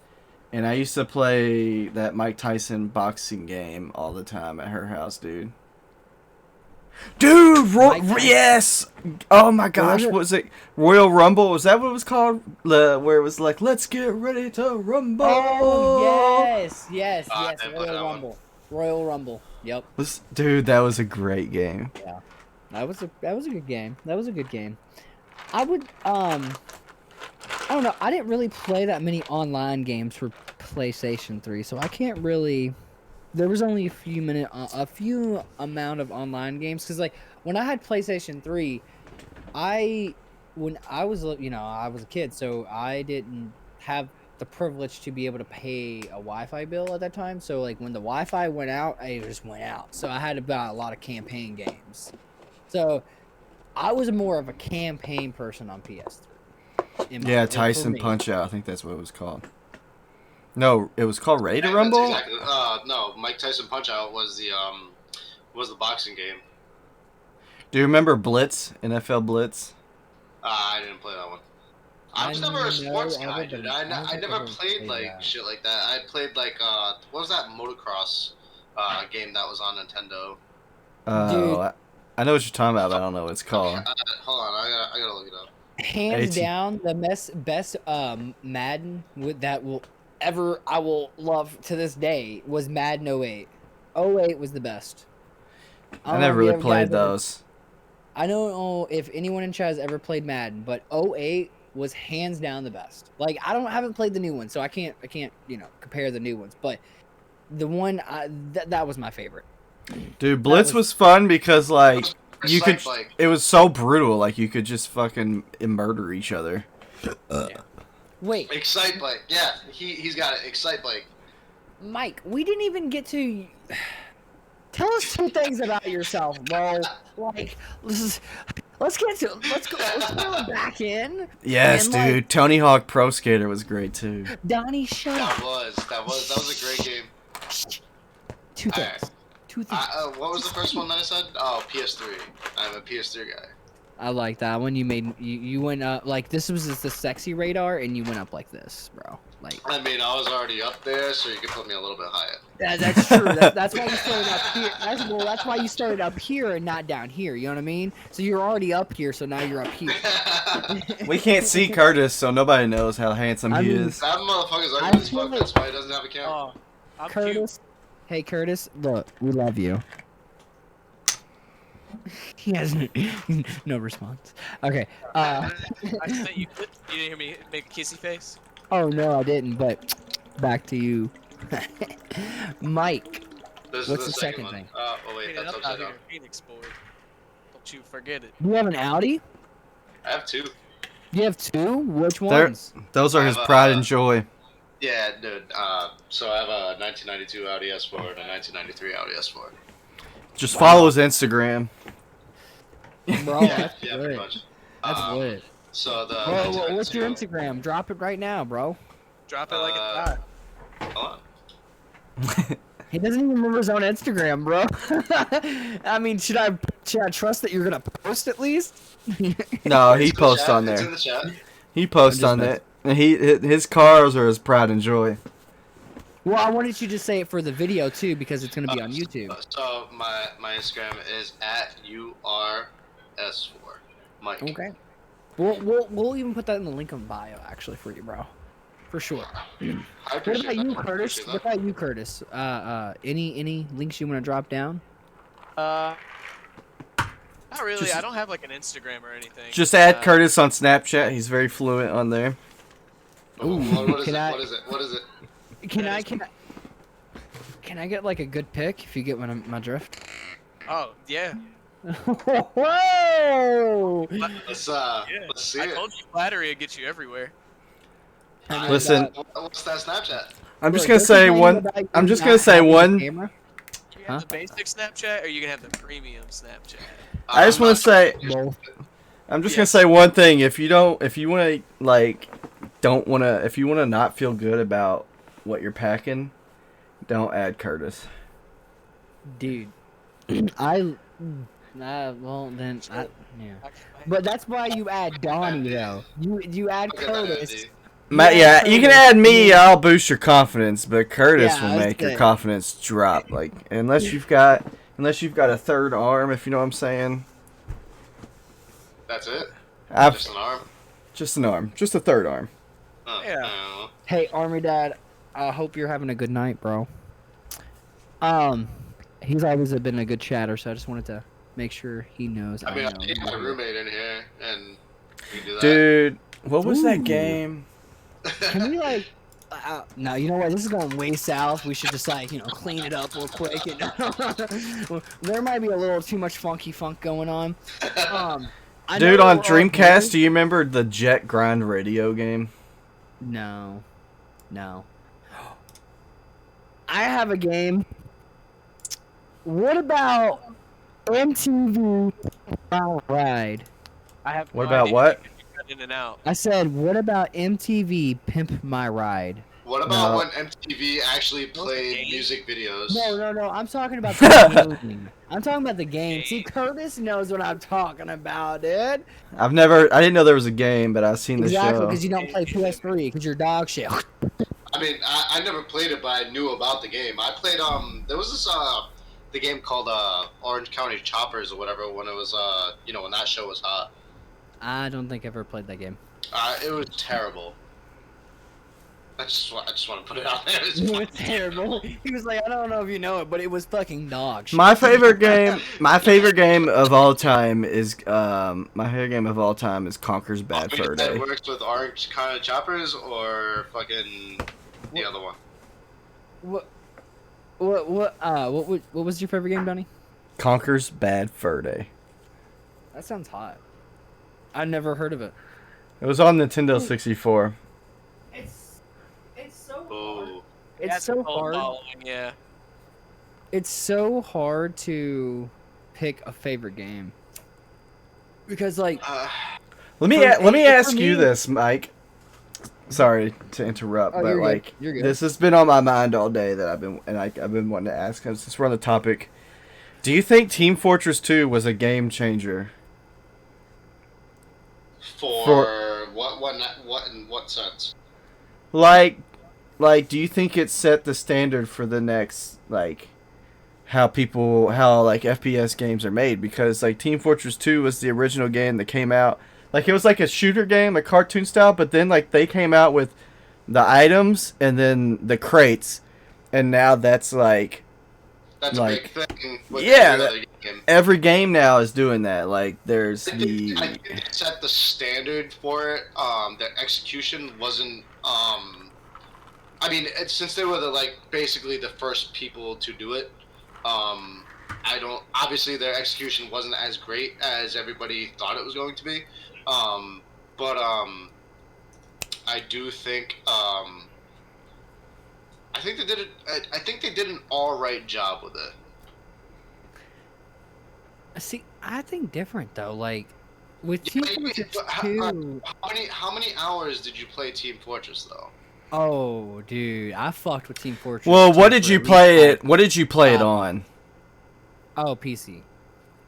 and I used to play that Mike Tyson boxing game all the time at her house, dude. Dude, yes! Oh my gosh, what was it? Royal Rumble? Was that what it was called? Where it was like, let's get ready to rumble. Oh yes, Royal Rumble. Yep. Dude, that was a great game. Yeah, that was a good game. I would I don't know. I didn't really play that many online games for PlayStation 3, so I can't really. There was only a few amount of online games, because like when I had PlayStation 3, when I was a kid, so I didn't have the privilege to be able to pay a Wi-Fi bill at that time. So like when the Wi-Fi went out, it just went out. So I had to buy a lot of campaign games. So I was more of a campaign person on PS3. Yeah, Tyson Punch-Out! I think that's what it was called. No, it was called Ready to Rumble? Exactly. No, Mike Tyson Punch-Out was the boxing game. Do you remember Blitz? NFL Blitz? I didn't play that one. I was never a sports guy, dude. I never played shit like that. I played like what was that motocross game that was on Nintendo? I know what you're talking about, but I don't know what it's called. Hold on, I gotta look it up. Hands down, the best Madden I will love to this day was Madden 08. 08 was the best. I never really played those. I don't know if anyone in chat has ever played Madden, but 08 was hands down the best. Like, haven't played the new one, so I can't compare the new ones, but the one that was my favorite. Dude, Blitz was fun because like you could. Excite Bike. It was so brutal. Like you could just fucking murder each other. Wait, Excite Bike. Yeah, he's got it. Excite Bike. Mike, we didn't even get to. Tell us 2 things about yourself, bro. Like, let's go back in. Yes, And, dude. like- Tony Hawk Pro Skater was great too. Donnie, shut up. That was a great game. 2 things. Alright. 2 things. What was the first one that I said? Oh, PS3. I'm a PS3 guy. I like that one. You went up like this was just the sexy radar, and you went up like this, bro. Like I mean, I was already up there, so you could put me a little bit higher. that's true. That's why you started up here. That's why you started up here and not down here. You know what I mean? So you're already up here, so now you're up here. We can't see Curtis, so nobody knows how handsome I he mean- is. That motherfucker's I ugly as feel fuck. like- That's why he doesn't have a camera. Oh, I'm cute. Curtis, hey Curtis, look, we love you. He has no response. Okay. I sent you clips. You didn't hear me make a kissy face? Oh no, I didn't. But back to you, Mike. This What's is the second one. thing? Oh wait, Clean it that's up out upside here, down. Phoenix boy. Don't you forget it. Do you have an Audi? I have 2. You have 2? Which There- ones? Those are I his have a- pride and joy. Yeah, dude. So I have a 1992 Audi S4 and a 1993 Audi S4. Just follow his Instagram. Bro, yeah, that's yeah, pretty lit. much. That's lit. So the. Bro, what's your 1992 Instagram? Drop it right now, bro. Drop it like Uh, a thought. Hold on. He doesn't even remember his own Instagram, bro. I mean, should I trust that you're gonna post at least? No, he It's in the posts chat, on It's there. in the chat. He posts I'm on just that. And his cars are his pride and joy. Well, I wanted you to say it for the video too because it's gonna be on YouTube. So my Instagram is at URS4. Mike. Okay. We'll even put that in the link in bio actually for you, bro. For sure. I What appreciate about you, that. Curtis? Appreciate What that. about you, Curtis? Any links you want to drop down? Not really. Just- I don't have like an Instagram or anything. Just add Uh, Curtis on Snapchat. He's very fluent on there. Ooh, What is can it? I- What is it? What is it? Can I get like a good pick if you get my drift? Oh yeah. Whoa! Let's Yeah. let's see I it. told you flattery would get you everywhere. And, Listen, What's that Snapchat? I'm just look, gonna there's say a thing one. about you I'm just not gonna say having a one. camera. You Huh? have the basic Snapchat, or you can have the premium Snapchat. I just I'm want not- to say. Both. I'm just Yeah. gonna say one thing. If you want to if you want to not feel good about what you're packing, don't add Curtis. Dude, well then, yeah. But that's why you add Donnie though. You add Look at that, Curtis. Andy. Yeah, you can add me. I'll boost your confidence, but Curtis Yeah, will I was make your saying. confidence drop. Like unless you've got a third arm, if you know what I'm saying. That's it. I've Just an arm. just an arm, just a third arm. Oh, Yeah. no. Hey, Army Dad, I hope you're having a good night, bro. He's always been a good chatter, so I just wanted to make sure he knows. I mean, know. I need my roommate in here, and we can do that. Dude, what was Ooh. that game? Can we like? No, you know what? This is going way south. We should just like clean it up real quick. There might be a little too much funky funk going on. I know Dude, on we're all Dreamcast, busy. do you remember the Jet Grind radio game? No. I have a game. What about MTV Ride? I have. What no about idea. what? You cut in and out. I said, what about MTV Pimp My Ride? What about No. when MTV actually played game? music videos? No. I'm talking about the game. I'm talking about the game. See, Curtis knows what I'm talking about, dude. I didn't know there was a game, but I've seen the Exactly, show. because you don't play PS3, because you're dog shit. I mean, I never played it, but I knew about the game. I played there was this the game called Orange County Choppers or whatever when it was when that show was hot. I don't think I ever played that game. It was terrible. I just want to put it out there. It's It was fucking terrible. He was like, I don't know if you know it, but it was fucking dog shit. My favorite game of all time is Conker's Bad I mean, Fur that Day. works with Orange County Choppers or fucking the other one. What was your favorite game, Donnie? Conker's Bad Fur Day. That sounds hot. I've never heard of it. It was on Nintendo 64. It's so Oh, It's That's so a cult hard. following, yeah. It's so hard to pick a favorite game because like Let me For- let me for ask you me- this, Mike. Sorry to interrupt, Oh, but you're good. like You're good. this has been on my mind all day that I've been wanting to ask. Since we're on the topic, do you think Team Fortress 2 was a game changer? for what in what sense? Like, do you think it set the standard for the next like how like FPS games are made? Because like Team Fortress 2 was the original game that came out. Like it was like a shooter game, like cartoon style, but then like they came out with the items and then the crates, and now that's like That's Like, a big thing. With yeah, every other game. every game now is doing that. Like there's I the think they set the standard for it. Their execution wasn't. I mean, since they were basically the first people to do it. I don't. Obviously, their execution wasn't as great as everybody thought it was going to be. But I do think. I think they did it. I think they did an all right job with it. see, I think different though. Like with Yeah, Team but- Fortress but Two. How many hours did you play Team Fortress though? Oh, dude, I fucked with Team Fortress. well, 2 what did for you at least play it? 5 What did you play it Um, on? Oh, PC.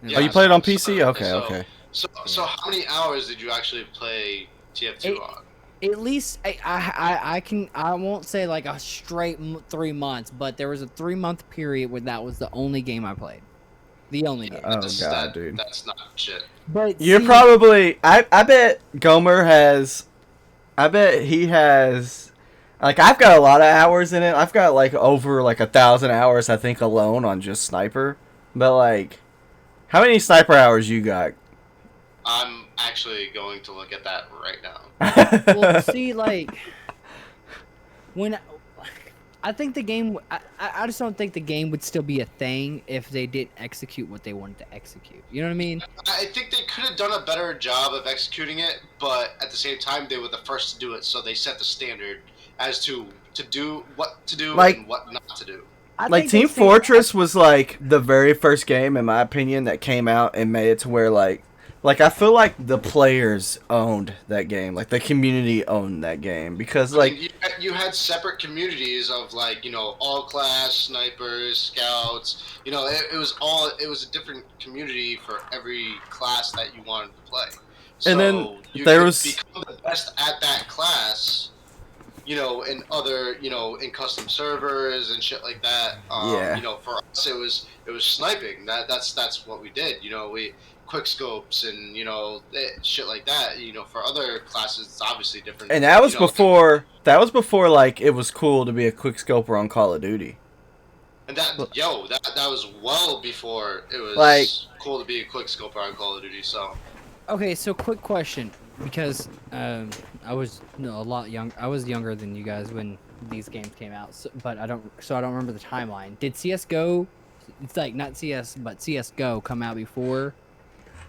Yeah, Oh, you played it on so- PC? Okay, so- okay. So how many hours did you actually play TF2 Eight. on? At least I won't say like a straight 3 months, but there was a 3-month period where that was the only game I played. The only game. Oh god, dude. That's not shit. But You're see, probably. I bet Gomer has. I bet he has. Like I've got a lot of hours in it. I've got like over like 1,000 hours I think alone on just Sniper. But like, how many Sniper hours you got? I'm actually going to look at that right now. well, see, like when I think the game, I just don't think the game would still be a thing if they didn't execute what they wanted to execute. You know what I mean? I think they could have done a better job of executing it, but at the same time, they were the first to do it, so they set the standard as to do what to do Like- and what not to do. I Like think they Team stayed- Fortress was like the very first game in my opinion that came out and made it to where like I feel like the players owned that game. Like the community owned that game because I like mean, you had separate communities of all class snipers, scouts. It was a different community for every class that you wanted to play. And then you there could was- become the best at that class. In other, in custom servers and shit like that. Yeah. For us it was sniping. That's what we did. We quick scopes and shit like that. For other classes it's obviously different. and that was You know, before like it was cool to be a quick scoper on Call of Duty. And that was well before it was Like- cool to be a quick scoper on Call of Duty. So Okay, so quick question, because I was a lot young. I was younger than you guys when these games came out, but I don't remember the timeline. Did CS:GO, it's like not CS, but CS:GO come out before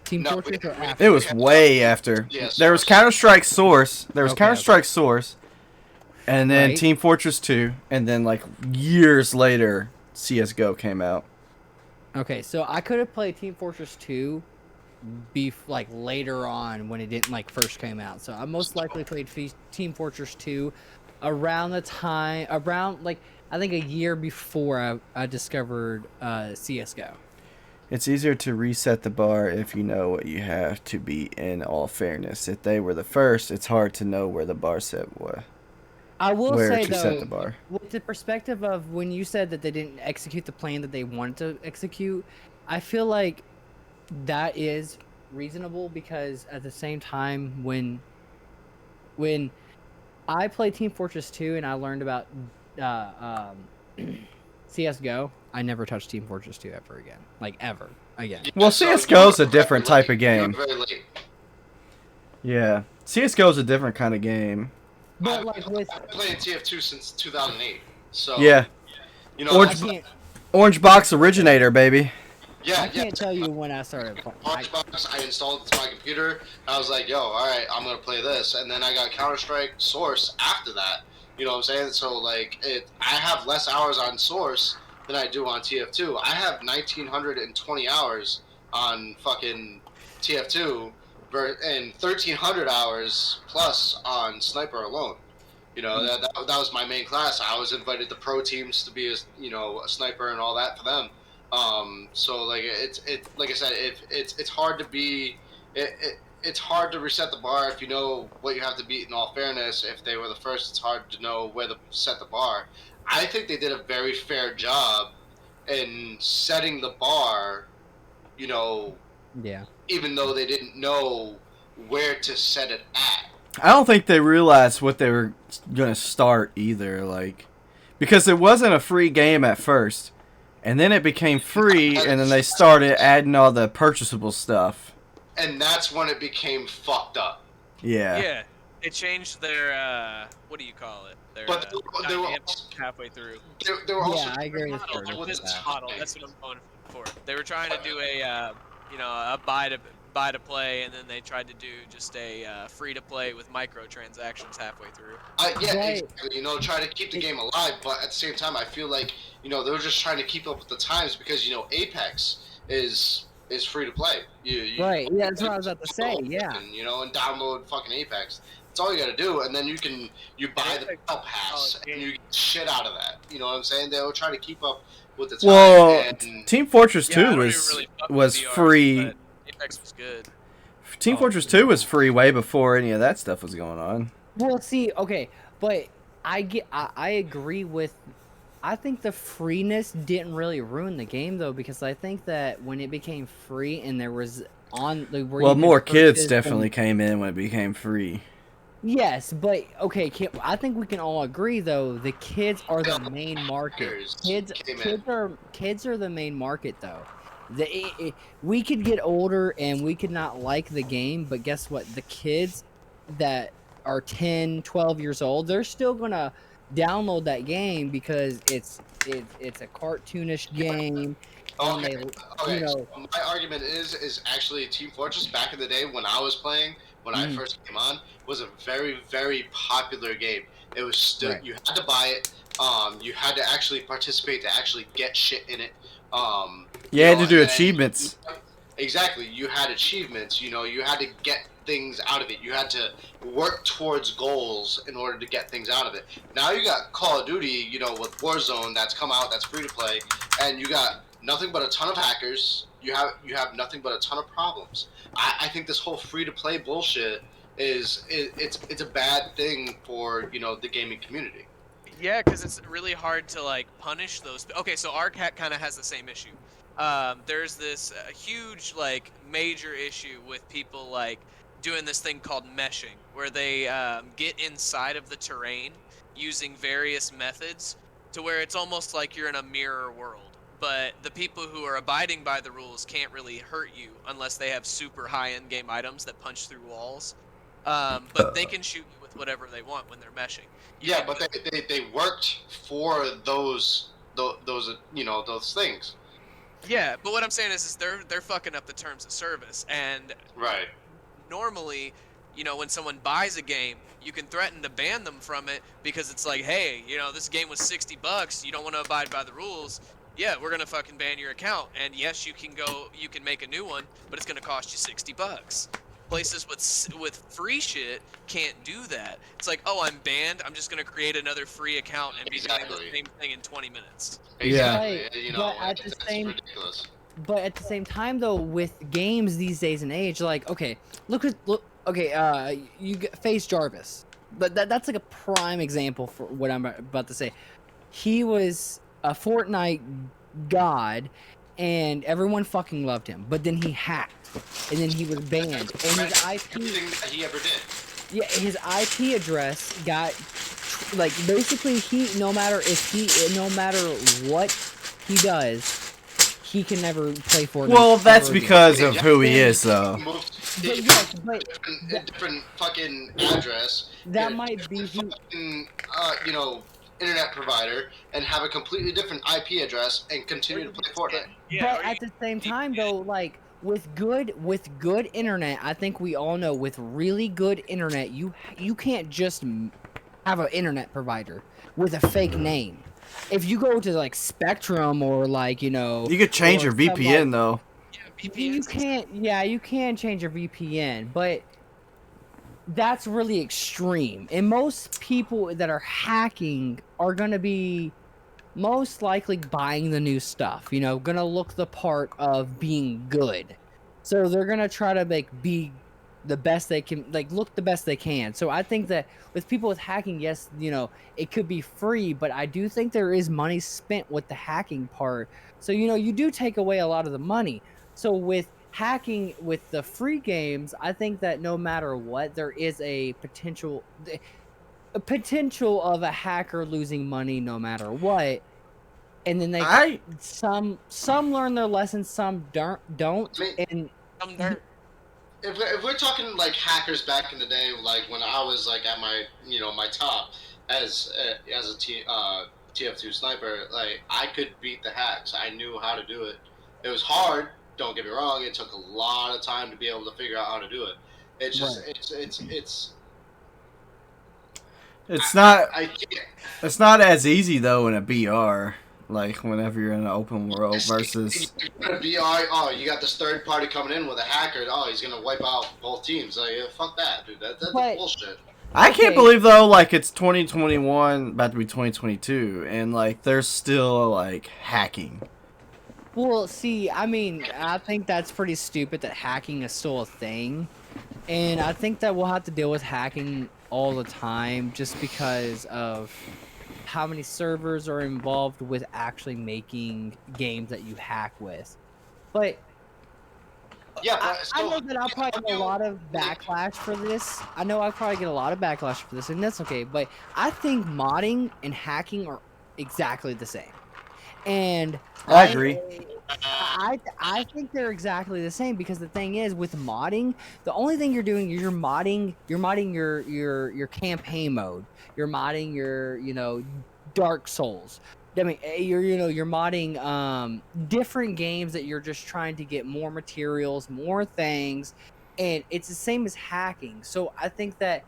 Team No, Fortress or we- after? It was way after. Yeah, There was Source. Counter-Strike Source. There was Okay, Counter-Strike Source. And then Right. Team Fortress 2. And then, like, years later, CSGO came out. Okay, so I could have played Team Fortress 2 like later on when it didn't like first came out. So I most likely played Team Fortress 2 around the time like I think a year before I discovered CS:GO. It's easier to reset the bar if you know what you have to be in all fairness. If they were the first, it's hard to know where the bar set was. I will Where say to though, set the bar. with the perspective of when you said that they didn't execute the plan that they wanted to execute, I feel like that is reasonable because at the same time when I played Team Fortress 2 and I learned about CS:GO, I never touched Team Fortress 2 ever again. Like ever again. Well, So CS:GO's you a were different very type of late. You were game. very late. Yeah. CSGO's a different kind of game. But like with I've been playing TF2 since 2008. So Yeah. you know, I Orange- can't Orange Box Originator, baby. Yeah, I can't tell you when I started. Xbox, I installed it to my computer. I was like, yo, all right, I'm gonna play this, and then I got Counter-Strike Source after that. You know what I'm saying? So like, I have less hours on Source than I do on TF2. I have 1,920 hours on fucking TF2, and 1,300 hours plus on Sniper alone. You know, that was my main class. I was invited to pro teams to be a sniper and all that for them. So like like I said, it's hard to be it's hard to reset the bar if you know what you have to beat. In all fairness, if they were the first, it's hard to know where to set the bar. I think they did a very fair job in setting the bar. You know, Yeah. even though they didn't know where to set it at. I don't think they realized what they were gonna start either, like, because it wasn't a free game at first, and then it became free, and then they started adding all the purchasable stuff. And that's when it became fucked up. Yeah. Yeah, it changed their what do you call it? Their But they were dynamics halfway through. They were also Yeah, I agree with Model, Curtis with with business that. model. That's what I'm going for. They were trying to do a buy to play, and then they tried to do just a free to play with microtransactions halfway through. Yeah, Right. exactly. You know, try to keep the game alive, but at the same time, I feel like they were just trying to keep up with the times because Apex is free to play. You Right. Yeah, that's what I was about to say. Yeah. And, and download fucking Apex. That's all you got to do, and then you buy the battle pass and you get shit out of that. You know what I'm saying? They were trying to keep up with the times. Well, and Team Fortress Yeah, 2 I don't was even really fuck was with VR, free. but Apex was good. Team Oh. Fortress 2 was free way before any of that stuff was going on. Well, see, okay, but I agree with. I think the freeness didn't really ruin the game though, because I think that when it became free and there was where Well, you more could kids purchase definitely them- came in when it became free. Yes, but okay, I think we can all agree though. The kids are the main market. Hackers came in. Kids are the main market though. We could get older and we could not like the game, but guess what? The kids that are 10, 12 years old, they're still gonna download that game because it's a cartoonish game. And Okay, they, okay. you know, So my argument is actually Team Fortress back in the day when I was playing, when I first came on, was a very, very popular game. It was still Right. you had to buy it. You had to actually participate to actually get shit in it. You had to and do then- achievements. Exactly. You had achievements. You had to get things out of it. You had to work towards goals in order to get things out of it. Now you got Call of Duty, with Warzone that's come out, that's free to play, and you got nothing but a ton of hackers. You have nothing but a ton of problems. I think this whole free to play bullshit it's a bad thing for the gaming community. Yeah, because it's really hard to like punish those. Okay, so Arcat kind of has the same issue. There's this huge like major issue with people like doing this thing called meshing, where they get inside of the terrain using various methods to where it's almost like you're in a mirror world. But the people who are abiding by the rules can't really hurt you unless they have super high-end game items that punch through walls. But they can shoot you with whatever they want when they're meshing. Yeah, but they worked for those things. Yeah, but what I'm saying is they're fucking up the terms of service, and Right. normally, when someone buys a game, you can threaten to ban them from it because it's like, hey, this game was $60, you don't want to abide by the rules. Yeah, we're gonna fucking ban your account, and yes, you can make a new one, but it's gonna cost you $60. Places with free shit can't do that. It's like, oh, I'm banned. I'm just gonna create another free account and be doing Exactly. the same thing in 20 minutes. Yeah. Exactly. Right, but at the that's same- ridiculous. But at the same time, though, with games these days and age, like, okay, look. Okay, Face Jarvis, but that's like a prime example for what I'm about to say. He was a Fortnite god, and everyone fucking loved him. But then he hacked, and then he was banned, and his Everything that he ever did. his IP address got like basically no matter what he does, he can never play Fortnite. Well, that's ever again. because of who he is, though. Moved But yes, but a different fucking address. that Yeah, might be who. fucking, internet provider and have a completely different IP address and continue to play Fortnite. Yeah, But or at the same time, though, like with good internet, I think we all know with really good internet, you can't just have an internet provider with a fake name. If you go to like Spectrum or like You could change or your some, VPN though. yeah, you VPNs. can't. Yeah, you can change your VPN, but that's really extreme. And most people that are hacking are gonna be most likely buying the new stuff, gonna look the part of being good. So they're gonna try to be the best they can, like look the best they can. So I think that with people with hacking, yes, it could be free, but I do think there is money spent with the hacking part. So you do take away a lot of the money. So with hacking with the free games, I think that no matter what, there is a potential of a hacker losing money no matter what. And then some learn their lessons, some don't. I mean, And if we're talking like hackers back in the day, like when I was like at my my top as a TF2 sniper, like I could beat the hacks. I knew how to do it. It was hard. Don't get me wrong. It took a lot of time to be able to figure out how to do it. It's just It's not. I can't. It's not as easy though in a BR. Like whenever you're in an open world versus. You got this third party coming in with a hacker. Oh, he's gonna wipe out both teams. Like, fuck that, dude. That's bullshit. I can't believe though, like it's 2021, about to be 2022, and like there's still like hacking. well, see, I mean, I think that's pretty stupid that hacking is still a thing. And I think that we'll have to deal with hacking all the time just because of how many servers are involved with actually making games that you hack with. But Yeah, I but still, know that I'll probably get a lot of backlash for this. I know I'll probably get a lot of backlash for this, and that's okay. But I think modding and hacking are exactly the same. And I agree. I think they're exactly the same because the thing is with modding, the only thing you're doing is you're modding your campaign mode. You're modding your Dark Souls. I mean, you're modding different games that you're just trying to get more materials, more things, and it's the same as hacking. So I think that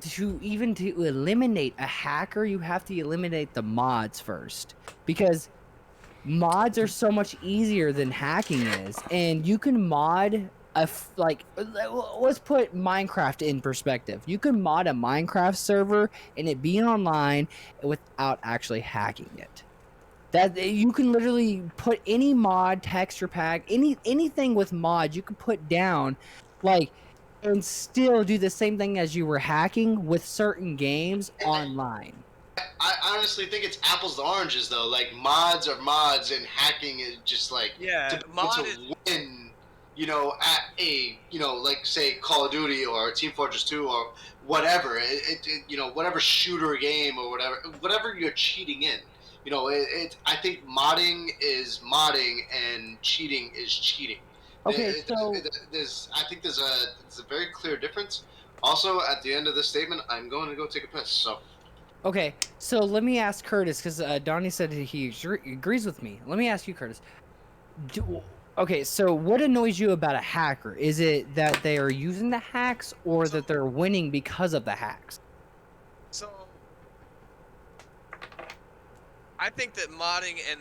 to eliminate a hacker, you have to eliminate the mods first because mods are so much easier than hacking is, and you can mod let's put Minecraft in perspective. You can mod a Minecraft server and it be online without actually hacking it. That you can literally put any mod, texture pack, anything with mods you can put down, like, and still do the same thing as you were hacking with certain games online. I honestly think it's apples to oranges though. Like mods are mods, and hacking is just like to be able to win. At a like say Call of Duty or Team Fortress 2 or whatever. Whatever shooter game or whatever you're cheating in. I think modding is modding and cheating is cheating. Okay, so I think there's a very clear difference. Also, at the end of this statement, I'm going to go take a piss. So. Okay, so let me ask Curtis, because Donnie said he agrees with me. Let me ask you, Curtis. Okay, so what annoys you about a hacker? Is it that they are using the hacks or that they're winning because of the hacks? So, I think that modding and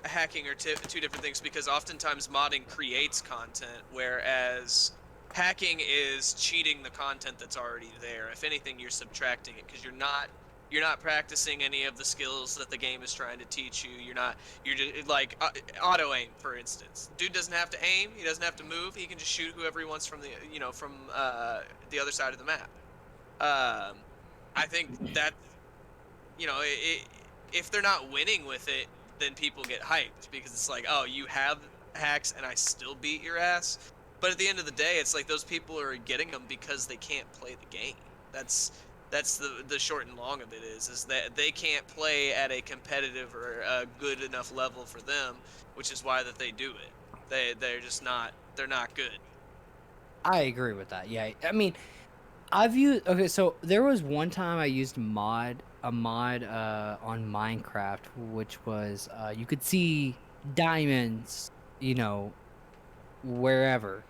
hacking are two different things because oftentimes modding creates content, whereas hacking is cheating the content that's already there. If anything, you're subtracting it because you're not practicing any of the skills that the game is trying to teach you. You're just like auto aim, for instance. Dude doesn't have to aim. He doesn't have to move. He can just shoot whoever he wants from the other side of the map. I think that if they're not winning with it, then people get hyped because it's like, oh, you have hacks and I still beat your ass. But at the end of the day, it's like those people are getting them because they can't play the game. That's the short and long of it is that they can't play at a competitive or a good enough level for them, which is why that they do it. They're just not good. I agree with that. Yeah, I mean, so there was one time I used mod a mod on Minecraft, which was you could see diamonds, you know, wherever.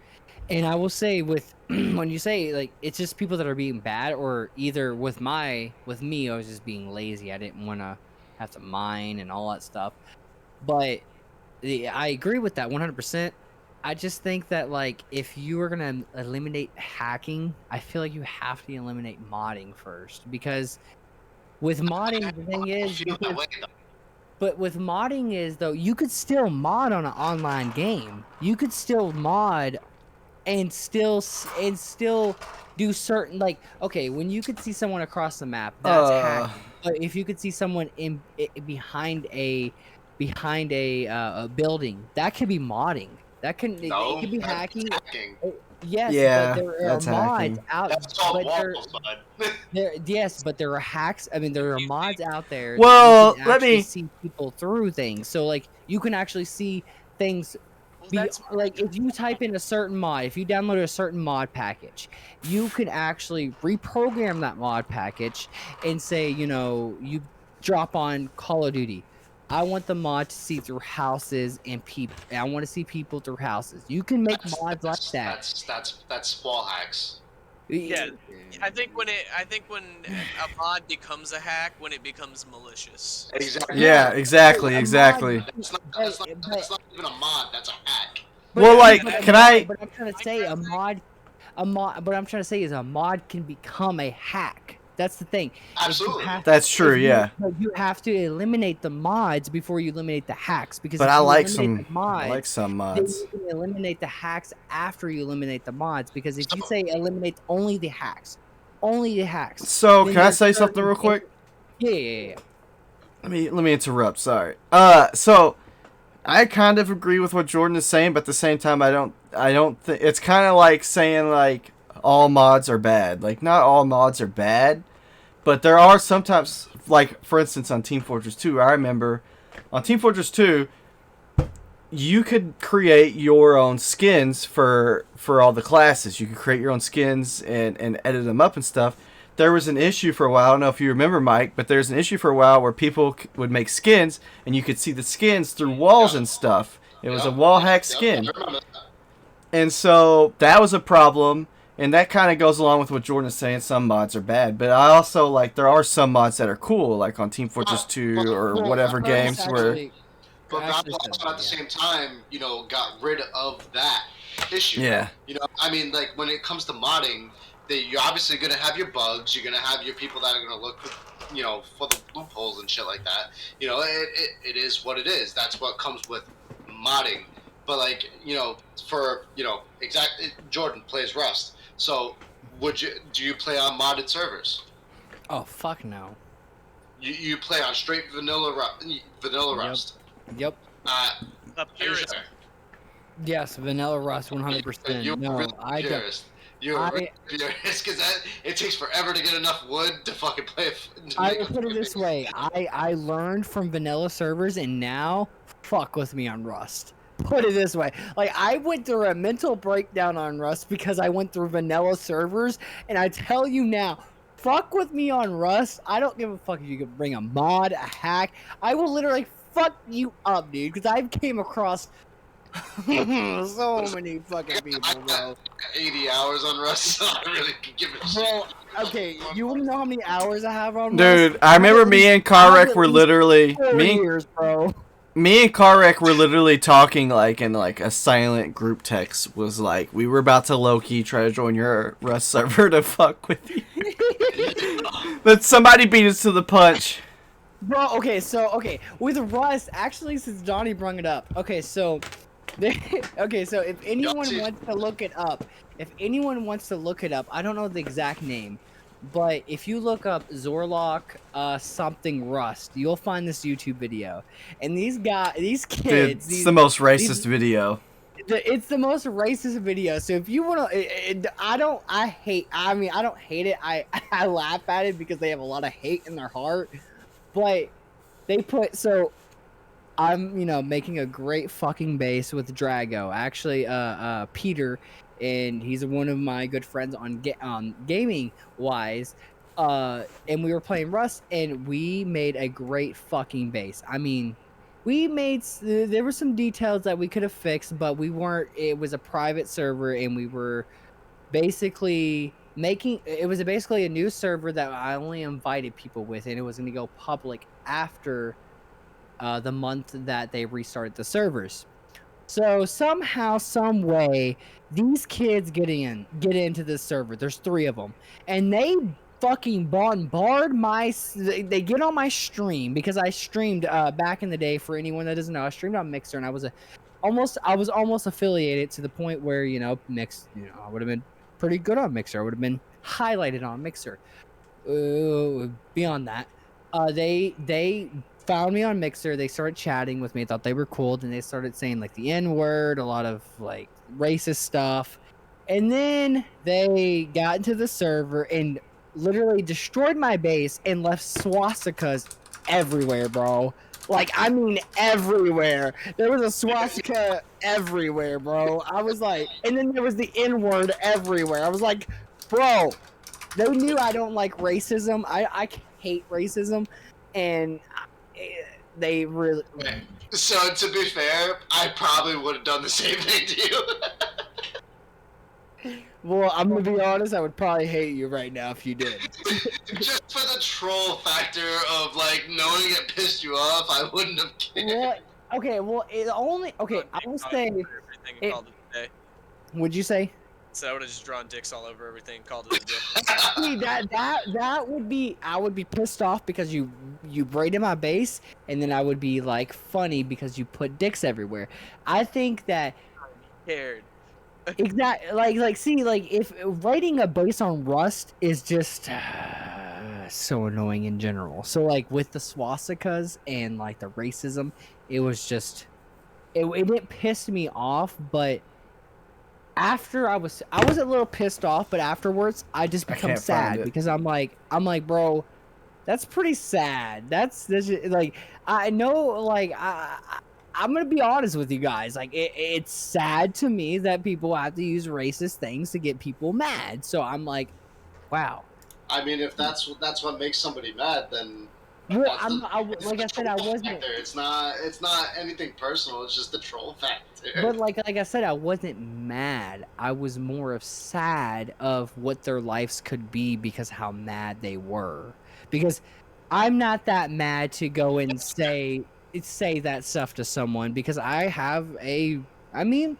And I will say with when you say like it's just people that are being bad, or either with me I was just being lazy. I didn't want to have to mine and all that stuff. But I agree with that 100%. I just think that like if you are gonna eliminate hacking, I feel like you have to eliminate modding first, because with modding the thing is feel that way, though. but with modding is though you could still mod on an online game. You could still mod and still do certain, like, okay, when you could see someone across the map, that's hacking. But if you could see someone behind a building, that could be modding. That can No, it could be that's hacking. hacking. Yes, Yeah, but there are that's mods hacking. out. That's called But walls, bud. yes, but there are hacks. I mean, there are mods out there. Well, that you can let actually me- see people through things. So like you can actually see things. Well, Be, that's like if you type in a certain mod, if you download a certain mod package, you can actually reprogram that mod package and say, you know, you drop on Call of Duty. I want the mod to see through houses and people. I want to see people through houses. You can make mods like that. That's wall hacks. Yeah, I think when a mod becomes a hack, when it becomes malicious. Exactly. Yeah, exactly, A mod- exactly. That's not even a mod. That's a hack. Well, like, but can I- But I'm trying to say a mod. But I'm trying to say is a mod can become a hack. That's the thing. Absolutely. That's true, yeah. But you have to eliminate the mods before you eliminate the hacks, because But if I you like eliminate some the mods, I like some then mods. you can eliminate the hacks after you eliminate the mods. Because if you say eliminate only the hacks, So, then can I there's say certain something real quick? Yeah. Let me interrupt. Sorry. So I kind of agree with what Jordan is saying, but at the same time, I don't think it's kind of like saying like all mods are bad. Like not all mods are bad, but there are sometimes, like for instance on Team Fortress 2. I remember on Team Fortress 2, you could create your own skins for all the classes. You could create your own skins and edit them up and stuff. There was an issue for a while. I don't know if you remember, Mike, but there's an issue for a while where people would make skins and you could see the skins through walls and stuff. It was a wall hack skin. I remember that. And so that was a problem. And that kind of goes along with what Jordan is saying. Some mods are bad, but I also like there are some mods that are cool, like on Team Fortress 2 or whatever games where. But Actually Valve said also that, at the yeah. same time, got rid of that issue. Yeah. I mean, like when it comes to modding, you're obviously gonna have your bugs. You're gonna have your people that are gonna look, for the loopholes and shit like that. It is what it is. That's what comes with modding. But like, Jordan plays Rust. So, do you play on modded servers? Oh fuck no. You play on straight vanilla Rust. Yep. A purist. Sure. Yes, vanilla Rust 100%. You're No, really I don't. purist. You're I- really purist because it takes forever to get enough wood to fucking play. I will put it this way: I learned from vanilla servers, and now fuck with me on Rust. Put it this way: like I went through a mental breakdown on Rust because I went through vanilla servers, and I tell you now, fuck with me on Rust. I don't give a fuck if you can bring a mod, a hack. I will literally fuck you up, dude, because I came across so many fucking people, bro. 80 hours on Rust, so I really could give a shit. Bro, okay, you want to know how many hours I have on Rust? Dude, I remember me and Karek were literally 4 years, bro. me and Karek were literally talking like in like a silent group text. Was like we were about to low key try to join your Rust server to fuck with you, but somebody beat us to the punch. Bro, okay, with Rust, actually, since Johnny brung it up, okay, so if anyone wants to look it up, I don't know the exact name, but if you look up Zorlok something Rust, you'll find this YouTube video, and these Dude, kids, it's the most racist video. it's the most racist video. So if you want to, I don't hate it. I laugh at it because they have a lot of hate in their heart. But they put, so I'm, making a great fucking base with Drago. Actually, Peter, and he's one of my good friends on gaming wise. And we were playing Rust, and we made a great fucking base. I mean, we made there were some details that we could have fixed, but we weren't. It was a private server, and we were basically making it was basically a new server that I only invited people with, and it was going to go public after the month that they restarted the servers. So somehow, some way, these kids get into this server. There's 3 of them, and they fucking bombard they get on my stream because I streamed back in the day. For anyone that doesn't know, I streamed on Mixer, and I was almost affiliated to the point where I would have been pretty good on Mixer. I would have been highlighted on Mixer. Beyond that, they found me on Mixer. They started chatting with me. Thought they were cool, and they started saying like the N word, a lot of like racist stuff. And then they got into the server and literally destroyed my base and left swastikas everywhere, bro. Like, I mean, everywhere. There was a swastika everywhere, bro. I was like, and then there was the N word everywhere. I was like, bro, they knew I don't like racism. I hate racism, and they really. So to be fair, I probably would have done the same thing to you. Well, I'm gonna be honest. I would probably hate you right now if you did. Just for the troll factor of like knowing it pissed you off, I wouldn't have cared. Well, okay. Well, it only. Okay, I will say. Would you say? So I would have just drawn dicks all over everything, called it a dick. See, that would be. I would be pissed off because you braided my base, and then I would be like funny because you put dicks everywhere. I think that. Cared. Exactly. Like, see, like if writing a base on Rust is just so annoying in general. So like with the swastikas and like the racism, it was just it didn't piss me off, but after I was a little pissed off, but afterwards I just become sad because I'm like, bro, that's pretty sad. That's just, like, I know, like I'm gonna be honest with you guys. Like, it's sad to me that people have to use racist things to get people mad. So I'm like, wow. I mean, if that's what makes somebody mad, then. Well, like I said, I wasn't. It's not anything personal. It's just the troll factor. But like I said, I wasn't mad. I was more of sad of what their lives could be because how mad they were. Because I'm not that mad to go and say that stuff to someone because I have I mean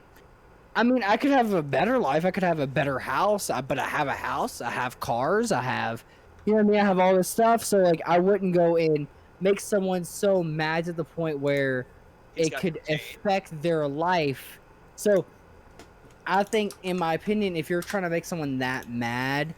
I could have a better life. I could have a better house, but I have a house, I have cars, I have, you know what I mean, I have all this stuff. So like I wouldn't go and make someone so mad to the point where it could affect their life. So I think, in my opinion, if you're trying to make someone that mad,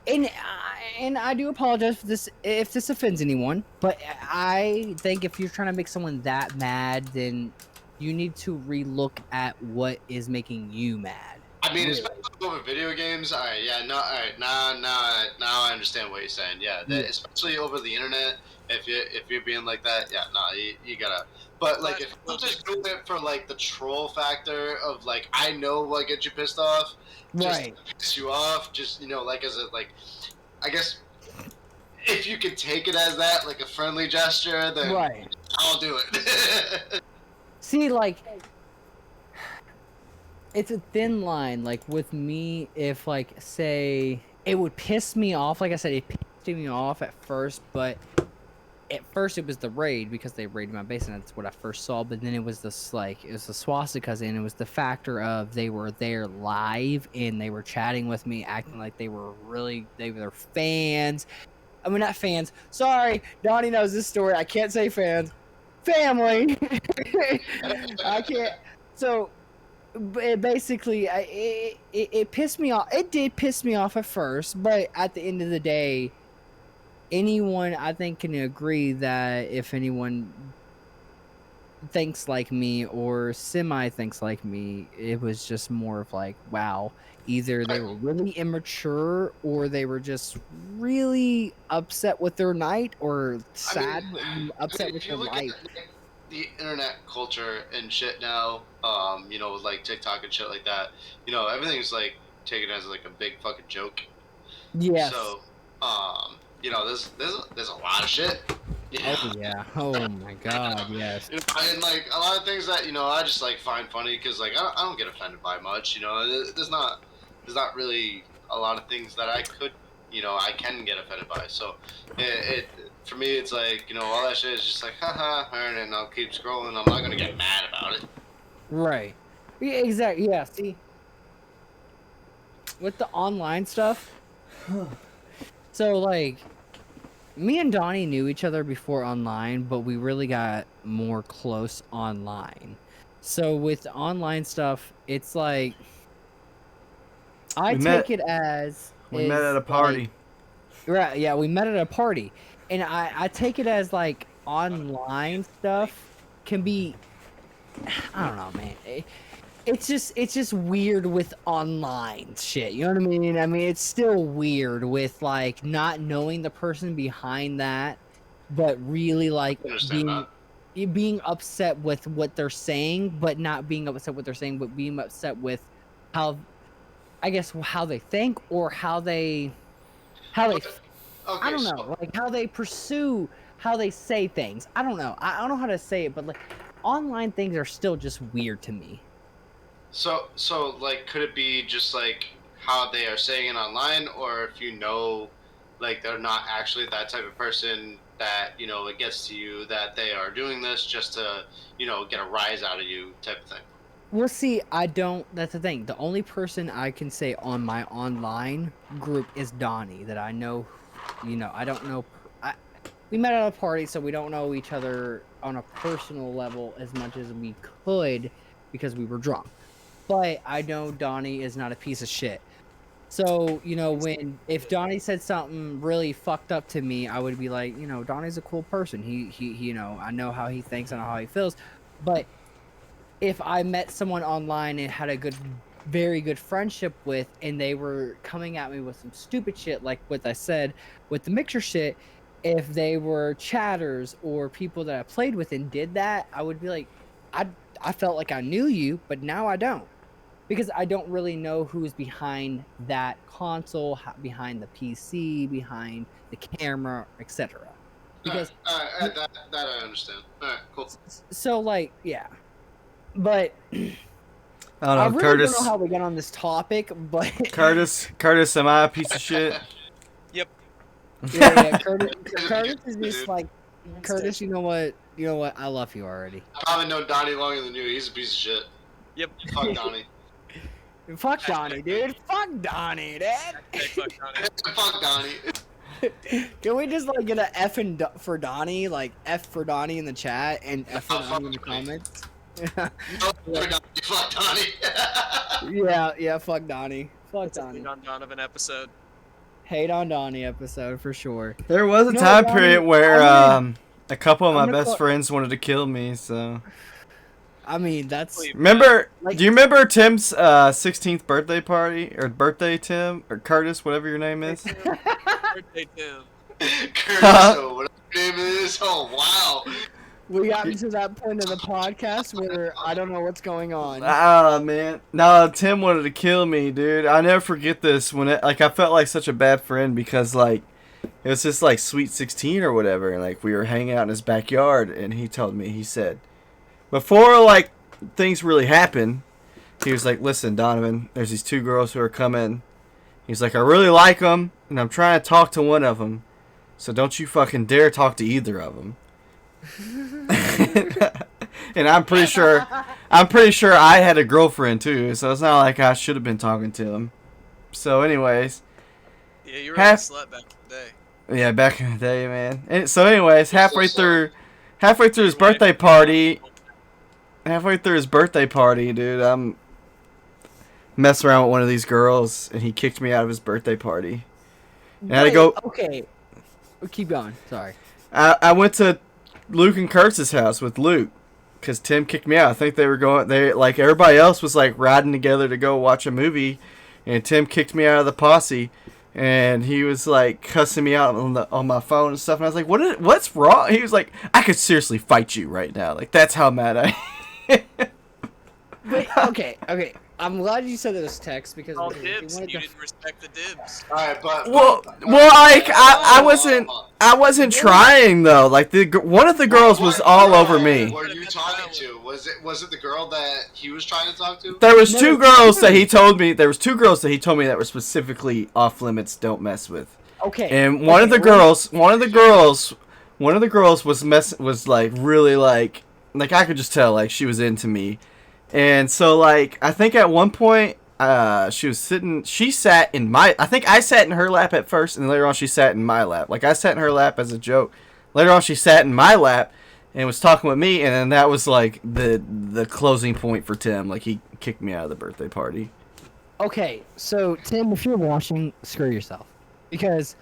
and I do apologize for this if this offends anyone, but I think if you're trying to make someone that mad, then you need to relook at what is making you mad. I mean, especially over video games. All right, yeah, no, all right, now I understand what you're saying. Yeah, especially over the internet. If you're being like that, yeah, no, you gotta. But like, if you just do it for like the troll factor of like, I know what gets you pissed off, just right? To piss you off, just like as a like, I guess if you could take it as that, like a friendly gesture, then right. I'll do it. See, like, it's a thin line. Like with me, if like say it would piss me off. Like I said, it pissed me off at first, but at first it was the raid because they raided my base and that's what I first saw. But then it was this it was the swastikas, and it was the factor of they were there live and they were chatting with me, acting like they were fans. I mean, not fans. Sorry, Donnie knows this story. I can't say fans. Family. I can't. So basically, it pissed me off. It did piss me off at first, but at the end of the day, anyone I think can agree that if anyone thinks like me or semi thinks like me, it was just more of like, wow, either they were really immature or they were just really upset with their night or sad, upset with their life. The internet culture and shit now, with like TikTok and shit like that, everything's like taken as like a big fucking joke. Yes. So You know, there's a lot of shit. Yeah. Oh yeah. Oh my God. Yes. You know, and like a lot of things that I just like find funny because like I don't get offended by much. You know, there's not really a lot of things that I can get offended by. So it for me it's like all that shit is just like haha, and I'll keep scrolling. I'm not gonna get mad about it. Right. Yeah, exactly. Yeah. See, with the online stuff. So like, me and Donnie knew each other before online, but we really got more close online. So with online stuff, it's like I We take met- it as We met at a party. right, yeah, we met at a party. And I take it as like online stuff can be I don't know, man. It's just weird with online shit. You know what I mean? I mean, it's still weird with like not knowing the person behind that, but really like Understand being upset with what they're saying, but not being upset with what they're saying, but being upset with how I guess how they think or how they Okay, I don't know, like how they pursue how they say things. I don't know. I don't know how to say it, but like online things are still just weird to me. So like, could it be just like how they are saying it online, or if like they're not actually that type of person that it gets to you that they are doing this just to get a rise out of you type of thing. We'll see. I don't. That's the thing. The only person I can say on my online group is Donnie that I know. I don't know. We met at a party, so we don't know each other on a personal level as much as we could because we were drunk. But I know Donnie is not a piece of shit. So, if Donnie said something really fucked up to me, I would be like, Donnie's a cool person. He I know how he thinks and how he feels. But if I met someone online and had a very good friendship with, and they were coming at me with some stupid shit, like what I said with the mixer shit, if they were chatters or people that I played with and did that, I would be like, I felt like I knew you, but now I don't. Because I don't really know who's behind that console, behind the PC, behind the camera, etc. Because that I understand. All right, cool. so like, yeah. But I I don't know, really Curtis. don't know how we got on this topic, but Curtis, am I a piece of shit? Yep. yeah, Curtis is just like Curtis. You know what? I love you already. I probably know Donnie longer than you. He's a piece of shit. Yep. Fuck Donnie. Fuck Donnie, dude. Fuck Donnie, dude. Hey, fuck Donnie. Fuck Donnie. Can we just like get a F for Donnie, like F for Donnie in the chat and F for Donnie in the comments? No, for Donnie. Fuck Donnie. yeah, fuck Donnie. Fuck Donnie. On Donovan episode. Hate on Donnie episode for sure. There was a No, time Donnie, period where a couple of my I'm gonna best call- friends wanted to kill me, so. I mean, that's Remember, Like- do you remember Tim's 16th birthday party? Or birthday, Tim? Or Curtis, whatever your name is? Birthday Tim. Curtis, or whatever your name is. Oh, wow. we got to that point of the podcast where I don't know what's going on. Ah, man. No, Tim wanted to kill me, dude. I'll never forget this. I felt like such a bad friend because, like, it was just, like, Sweet 16 or whatever. And, like, we were hanging out in his backyard. And he told me, he said, before, like, things really happened, he was like, listen, Donovan, there's these two girls who are coming. He's like, I really like them, and I'm trying to talk to one of them. So don't you fucking dare talk to either of them. And I'm pretty sure I had a girlfriend, too. So it's not like I should have been talking to him. So anyways. Yeah, you were Half- a slut back in the day. Yeah, back in the day, man. And so anyways, halfway through his birthday party, dude, I'm messing around with one of these girls, and he kicked me out of his birthday party. And I had to go. Okay. Keep going. Sorry. I went to Luke and Kurtz's house with Luke, because Tim kicked me out. I think they like everybody else was like riding together to go watch a movie, and Tim kicked me out of the posse. And he was like cussing me out on my phone and stuff. And I was like, what's wrong? He was like, I could seriously fight you right now. Like, that's how mad I am. Wait, okay. I'm glad you said it was text because All if you dibs. wanted You to- didn't respect the dibs. All right, but Well, like I wasn't trying though. Like one of the girls was all over me. Were you talking to? Was it the girl that he was trying to talk to? There was No, two it's girls that true. he told me. There was two girls that he told me that were specifically off limits. Don't mess with. Okay. And one of the girls was like really like I could just tell like she was into me. And so like I think at one point I sat in my, I think I sat in her lap at first, and later on she sat in my lap. Like I sat in her lap as a joke. Later on she sat in my lap and was talking with me, and then that was like the closing point for Tim. Like he kicked me out of the birthday party. Okay, so Tim, if you're watching, screw yourself, because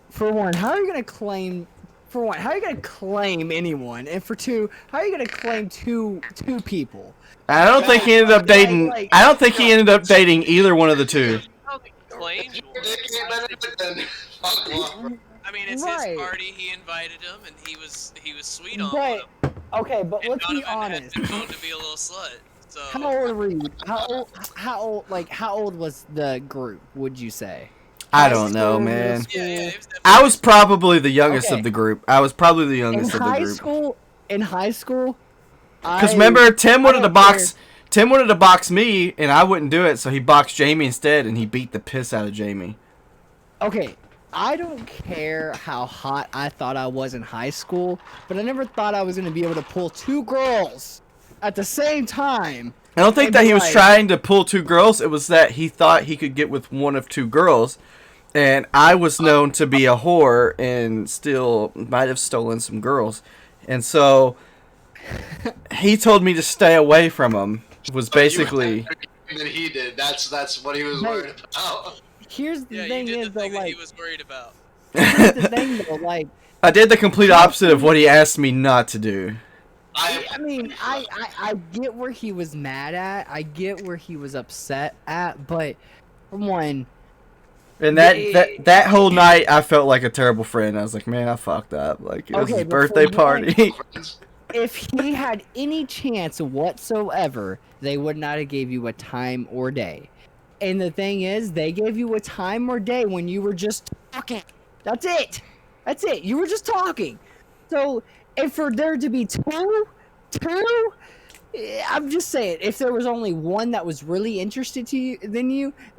for one, how are you gonna claim? For one, how are you gonna claim anyone? And for two, how are you gonna claim two people? I don't think he ended up dating. I don't think he ended up dating either one of the two. I don't think he claimed Fuck. I mean, it's Right. his party. He invited him, and he was sweet on But him. okay, but And let's be Donovan honest. had been known to be a little slut. So How old were you? How old was the group? Would you say? I don't know, man. yeah, it was definitely I was probably the youngest Okay. of the group. I was probably the In youngest of the high group. school. In high school. Because remember, Tim wanted to don't box. Tim wanted to box me, and I wouldn't do it, so he boxed Jamie instead, and he beat the piss out of Jamie. Okay, I don't care how hot I thought I was in high school, but I never thought I was gonna be able to pull two girls at the same time. I don't think And that be he was like- trying to pull two girls. It was that he thought he could get with one of two girls, and I was known to be a whore and still might have stolen some girls, and so he told me to stay away from him. Was basically. Than he did. That's what he was worried about. Here's the Yeah, thing you did is the thing though, that he like, was worried about. here's the thing though, like, I did the complete opposite of what he asked me not to do. I mean, I get where he was mad at, I get where he was upset at, but from one, And that whole night, I felt like a terrible friend. I was like, man, I fucked up. Like, it was Okay, his but birthday for party. if he had any chance whatsoever, they would not have gave you a time or day. And the thing is, they gave you a time or day when you were just talking. That's it. That's it. You were just talking. So, if for there to be two, I'm just saying, if there was only one that was really interested to you, then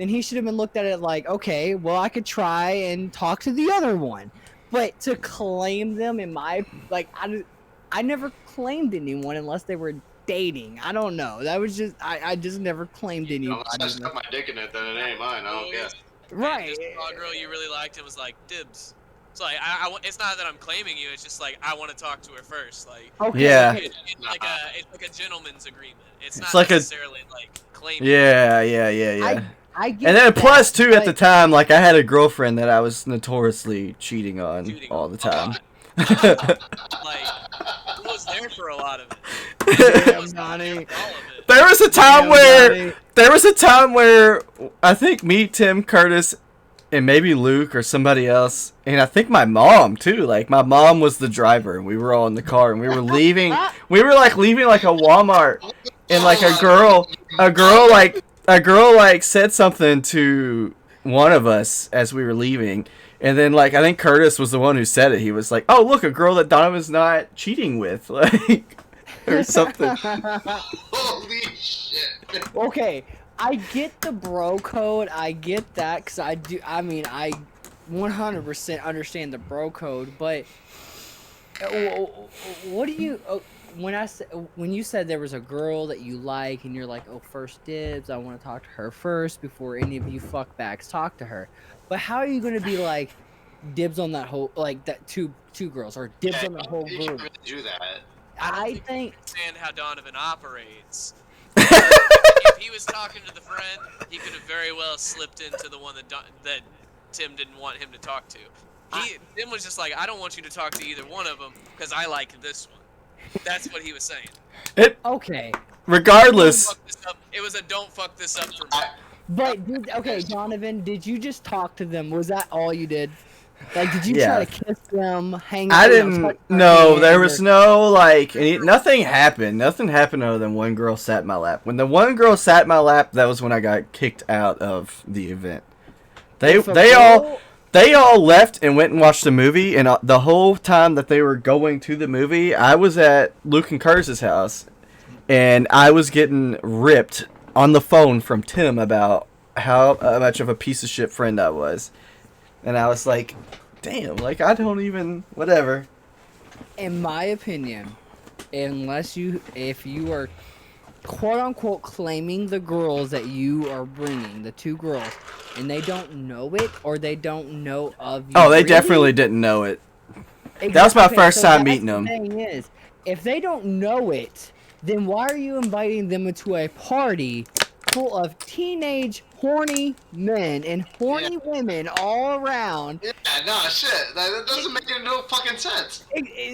he should have been looked at it like, okay, well, I could try and talk to the other one. But to claim them in my, like, I never claimed anyone unless they were dating. I don't know. That was just, I just never claimed anyone. Unless I stuck my dick in it, then it ain't mine. I don't care. Right. This raw girl you really liked and was like, dibs. So like, it's not that I'm claiming you. It's just like I want to talk to her first. Like, Okay. Yeah. okay. it's like a gentleman's agreement. It's not like a- necessarily like claiming. Yeah. I get And then that, plus, too, at the but- time, like, I had a girlfriend that I was notoriously cheating on Cheating all the a time. lot. Like, who was there for a lot of it? Who Damn, was not there Donnie. for all of it? There was a time Damn, where Donnie. I think me, Tim, Curtis, and maybe Luke or somebody else, and I think my mom too. Like my mom was the driver, and we were all in the car, and we were leaving. We were like leaving like a Walmart, and like a girl like said something to one of us as we were leaving. And then, like, I think Curtis was the one who said it. He was like, "Oh, look, a girl that Donovan's not cheating with," like, or something. Holy shit. Okay, I get the bro code. I get that because I do. I mean, I 100% understand the bro code. But what do you? When you said there was a girl that you like and you're like, oh, first dibs. I want to talk to her first before any of you fuckbags talk to her. But how are you gonna be like dibs on that whole like that two girls or dibs on the whole You can't group? really do that. I think. Understand how Donovan operates. If he was talking to the friend, he could have very well slipped into the one that Tim didn't want him to talk to. Tim was just like, I don't want you to talk to either one of them because I like this one. That's what he was saying. Okay. Regardless, Don't fuck this up. It was a don't fuck this up for me. But okay, Donovan, did you just talk to them? Was that all you did? Like, did you Yeah. try to kiss them, hang I out, didn't. touch No, their there hand, was or- no like. Nothing happened. Nothing happened other than one girl sat in my lap. When the one girl sat in my lap, that was when I got kicked out of the event. If a They all girl- they all left and went and watched the movie. And the whole time that they were going to the movie, I was at Luke and Curtis's house, and I was getting ripped on the phone from Tim about how much of a piece of shit friend I was. And I was like, damn, like, I don't even, whatever. in my opinion, if you are quote unquote claiming the girls that you are bringing, the two girls, and they don't know it or they don't know of you. Oh, they really, definitely didn't know it. That was my first time meeting them. The thing is, if they don't know it, then why are you inviting them into a party full of teenage horny men and horny women all around? Yeah, no, shit. That doesn't make no fucking sense.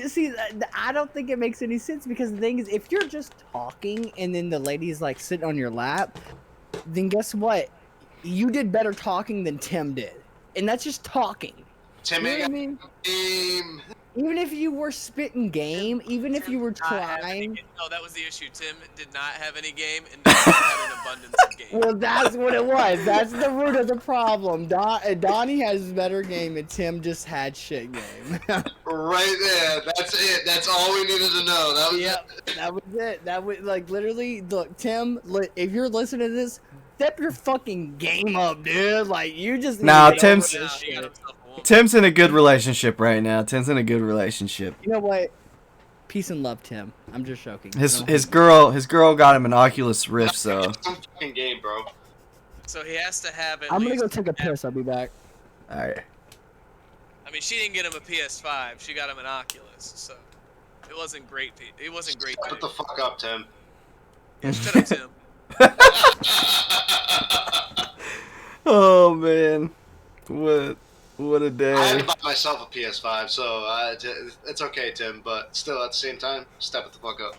See, I don't think it makes any sense because the thing is, if you're just talking and then the lady's like sitting on your lap, then guess what? You did better talking than Tim did, and that's just talking. Tim You know what I ain't mean? got game. Even if you were spitting game, even if you were Did not have any trying. ga- No, that was the issue. Tim did not have any game, and Nathan had an abundance of game. Well, that's what it was. That's the root of the problem. Donnie has better game, and Tim just had shit game. Right there. That's it. That's all we needed to know. That was Yep, that was it. That was like literally. Look, Tim, if you're listening to this, step your fucking game up, dude. Like you just. need Nah, to get Tim's- over Yeah, this he got shit. himself a woman. Tim's in a good relationship right now. Tim's in a good relationship. You know what? Peace and love, Tim. I'm just joking. His girl got him an Oculus Rift, so. some fucking game, bro. So he has to have it. I'm gonna go take a piss. I'll be back. Alright. I mean, she didn't get him a PS5. She got him an Oculus, so it wasn't great. It wasn't great. Shut the fuck up, Tim. Yeah, shut up, Tim. Oh man. What a I had day. to buy myself a PS5, so it's okay, Tim. But still, at the same time, step it the fuck up.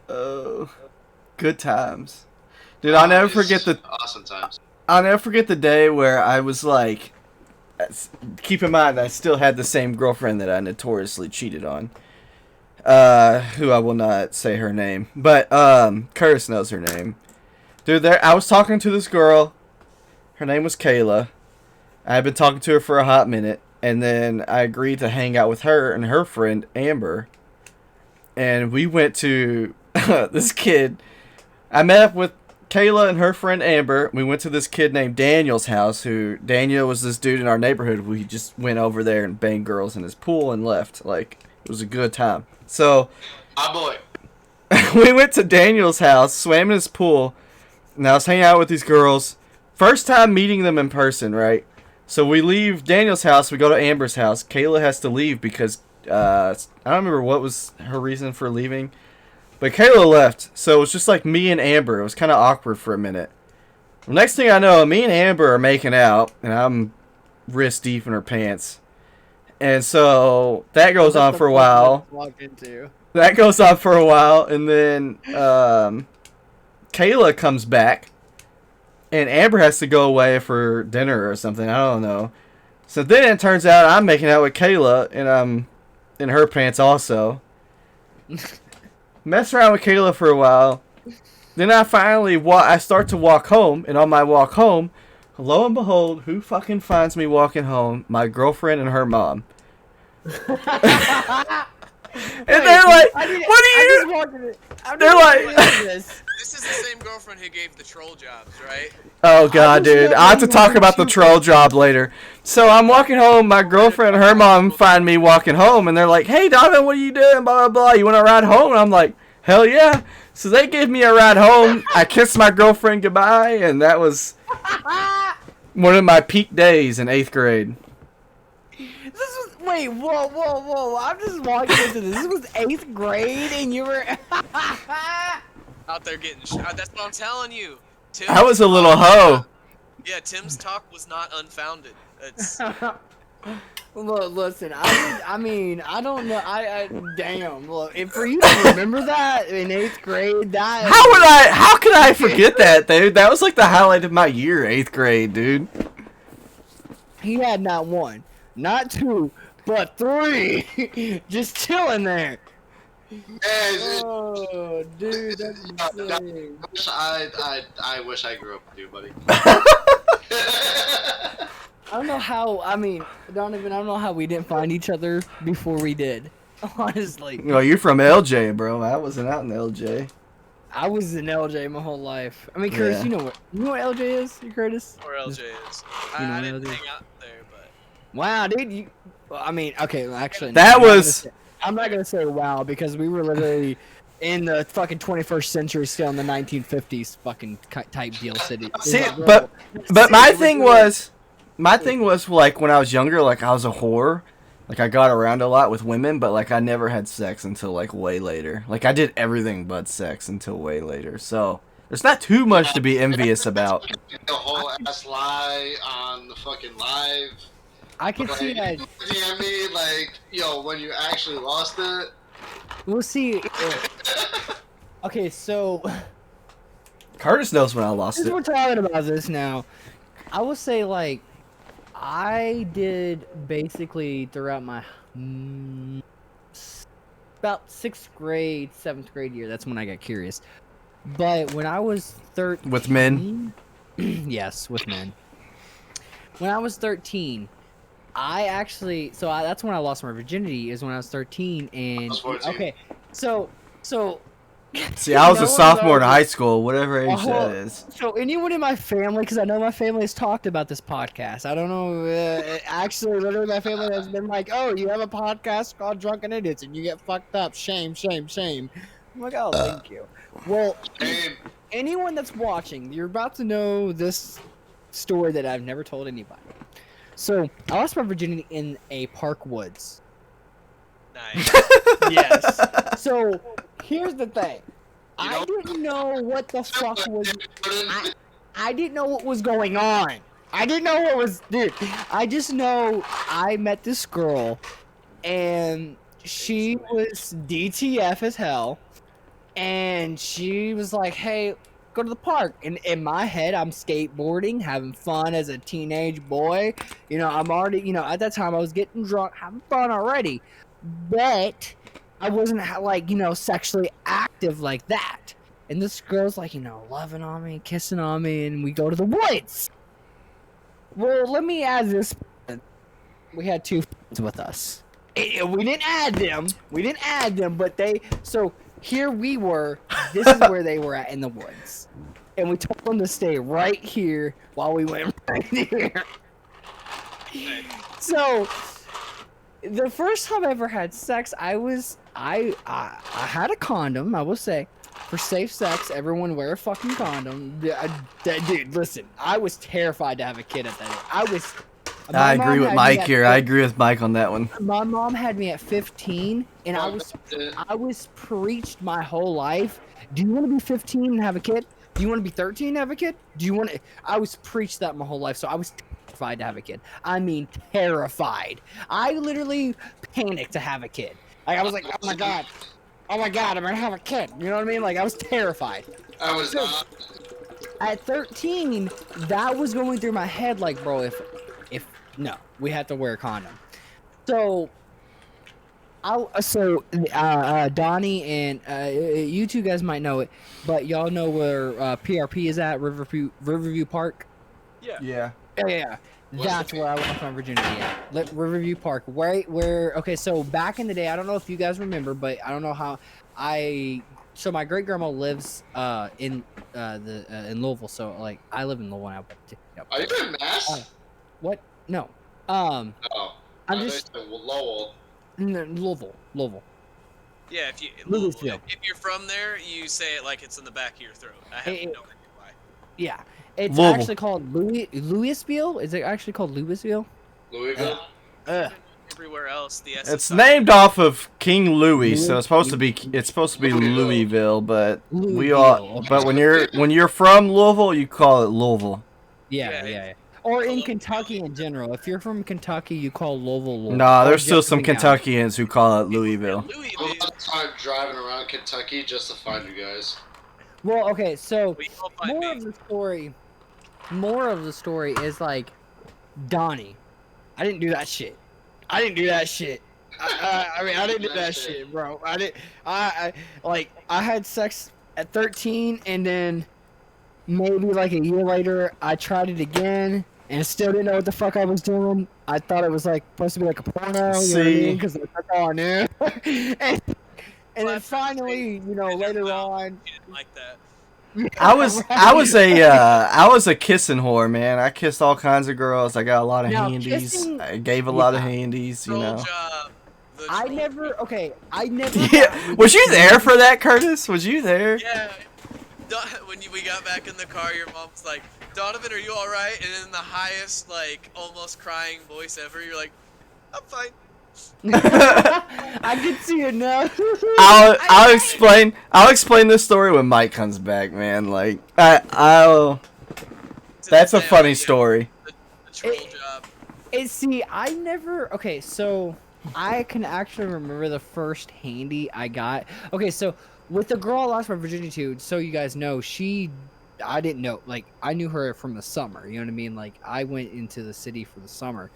Oh. Good times. Dude, I'll never forget the awesome times. I'll never forget the day where I was like, keep in mind, I still had the same girlfriend that I notoriously cheated on. Who I will not say her name, but Curtis knows her name. Dude, I was talking to this girl. Her name was Kayla. I had been talking to her for a hot minute, and then I agreed to hang out with her and her friend Amber. And we went to this kid. I met up with Kayla and her friend Amber. We went to this kid named Daniel's house. Daniel was this dude in our neighborhood. We just went over there and banged girls in his pool and left. Like, it was a good time. So Ah, boy. we went to Daniel's house, swam in his pool, and I was hanging out with these girls. First time meeting them in person, right? So we leave Daniel's house, we go to Amber's house. Kayla has to leave because I don't remember what was her reason for leaving. But Kayla left, so it was just like me and Amber. It was kind of awkward for a minute. The next thing I know, me and Amber are making out, and I'm wrist deep in her pants. And so that goes on for a while. Walk into. That goes on for a while, and then Kayla comes back, and Amber has to go away for dinner or something. I don't know. So then it turns out I'm making out with Kayla, and I'm in her pants also. Mess around with Kayla for a while. Then I finally I start to walk home, and on my walk home, lo and behold, who fucking finds me walking home? My girlfriend and her mom. And they're like, what are you? They're like, this. This is the same girlfriend who gave the troll jobs, right? oh god, dude, I have to talk about the troll job later. So I'm walking home, my girlfriend and her mom find me walking home, and they're like, hey Donovan, what are you doing, blah blah blah, you want to ride home? And I'm like, hell yeah. So they gave me a ride home. I kissed my girlfriend goodbye, and that was one of my peak days in 8th grade. Wait, whoa! I'm just walking into this. This was 8th grade, and you were. Out there getting shot. That's what I'm telling you. Tim's I was a little talk- hoe. Yeah, Tim's talk was not unfounded. It's Look, listen. I mean, I don't know. Damn. Look, if for you to remember that in 8th grade, that. How could I forget that, dude? That was like the highlight of my year, 8th grade, dude. He had not 1, not 2, but 3, just chilling there. Oh, dude, that's insane. I wish I grew up with you, buddy. I don't know how. I mean, Donovan, I don't know how we didn't find each other before we did. Honestly, Well, you're from LJ, bro. I wasn't out in LJ. I was in LJ my whole life. I mean, Curtis, Yeah. you know what LJ is, Curtis? Where LJ is. You know I didn't LJ? hang out there, but Wow, dude. You. Well, I mean, okay. Well, actually, That I'm not gonna was- say- I'm not gonna say wow because we were literally in the fucking 21st century, still in the 1950s, fucking type deal city. See, It's not but real. my City thing was, like when I was younger, like I was a whore. Like I got around a lot with women, but like I never had sex until like way later. Like I did everything but sex until way later. So there's not too much to be envious about. The whole ass lie on the fucking live. I can Like, see that. DM me, like, yo, when you actually lost it. We'll see. Okay, so Curtis knows when I lost since it. we're talking about this now, I will say like I did basically throughout my about 6th grade, 7th grade year. That's when I got curious. But when I was 13, With men? yes, with men. When I was 13, I actually that's when I lost my virginity. Is when I was 13, and was 14. okay, so See, I was No a one sophomore in knows. high school, whatever age Uh-huh. that is. So anyone in my family, because I know my family has talked about this podcast. I don't know. Actually, literally, my family has been like, "Oh, you have a podcast called Drunken Idiots, and you get fucked up. Shame, shame, shame." I'm like, "Oh, thank you." Well, Hey, anyone that's watching, you're about to know this story that I've never told anybody. So I lost my virginity in a park woods. nice. Yes. So here's the thing. You I know- didn't know what the fuck was. Jordan, I didn't know what was going on. I didn't know what was, dude. I just know I met this girl, and she was DTF as hell, and she was like, "Hey, go to the park." And in my head, I'm skateboarding, having fun as a teenage boy. You know, I'm already, you know, at that time I was getting drunk, having fun already, but I wasn't like, you know, sexually active like that. And this girl's like, you know, loving on me, kissing on me, and we go to the woods. Well, let me add this. We had 2 friends with us. We didn't add them. We didn't add them, but they. So here we were. This is where they were at in the woods, and we told them to stay right here while we went right here. So the first time I ever had sex, I had a condom. I will say, for safe sex, everyone wear a fucking condom. Dude, listen, I was terrified to have a kid at that age. I agree with Mike here. I I agree with Mike on that one. My mom had me at 15, and I was preached my whole life. Do you want to be 15 and have a kid? Do you want to be 13 and have a kid? Do you want to? I was preached that my whole life, so I was terrified to have a kid. I mean, terrified. I literally panicked to have a kid. Like, I was like, oh my god, I'm gonna have a kid. You know what I mean? Like, I was terrified. I was not. At 13, that was going through my head. Like, bro, if no, we have to wear a condom. So, Donnie and you two guys might know it, but y'all know where PRP is at, Riverview Park. Yeah. Yeah. Yeah. That's where I lost my virginity at. Riverview Park. Right where? Okay, so back in the day, I don't know if you guys remember, but I don't know how So my great grandma lives in Louisville. So like I live in Louisville now. But, Are you in Mass? What? No. Oh. I'm I just thought you said Lowell. Louisville. Yeah, if you Louisville. if you're from there, you say it like it's in the back of your throat. I have no idea why. Yeah. It's Louisville. actually called Louisville. Is it actually called Louisville? Louisville? Everywhere else, the S. It's named off of King Louis, so it's supposed to be Louisville, but we all Louisville, okay. but when you're from Louisville, you call it Louisville. Yeah. Yeah, or in Kentucky in general. If you're from Kentucky, you call Louisville Louisville. Nah, Or there's still some Jefferson County. Kentuckians who call it Louisville. I'm Louisville. about to start driving around Kentucky just to find you guys. Well, okay, so We all find more me. of the story is like Donnie. I didn't do that shit. I didn't do that shit. I mean, I didn't do that shit, bro. I had sex at 13, and then maybe like a year later, I tried it again, and still didn't know what the fuck I was doing. I thought it was like supposed to be like a porno, you know what I See? mean? Because that's all I knew. and then Well, finally, you know, later on, She didn't like that. I was a kissing whore, man. I kissed all kinds of girls. I got a lot of Now, handies. kissing- I gave a lot of Yeah. handies, you Troll know. job. The I troll never. job. Okay, I never. Yeah, was you there for that, Curtis? Was you there? Yeah. When we got back in the car, your mom's like, Donovan, are you all right? And in the highest, like, almost crying voice ever, you're like, I'm fine. I can see it now. I'll explain this story when Mike comes back, man. Like I'll. It's That's a insane, funny yeah, story. The troll job. See, I never. Okay, so I can actually remember the first handy I got. Okay, so with the girl I lost my virginity to, so you guys know, I didn't know. Like, I knew her from the summer. You know what I mean? Like, I went into the city for the summer,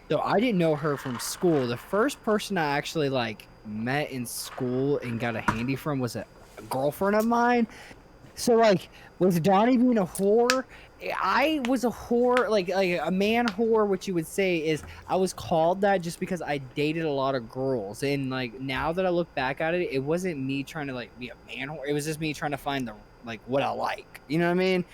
so I didn't know her from school. The first person I actually like met in school and got a handy from was a girlfriend of mine. So like, with Donnie being a whore, I was a whore, like a man whore. What you would say is I was called that just because I dated a lot of girls, and like now that I look back at it, it wasn't me trying to like be a man whore. It was just me trying to find the like what I like. You know what I mean?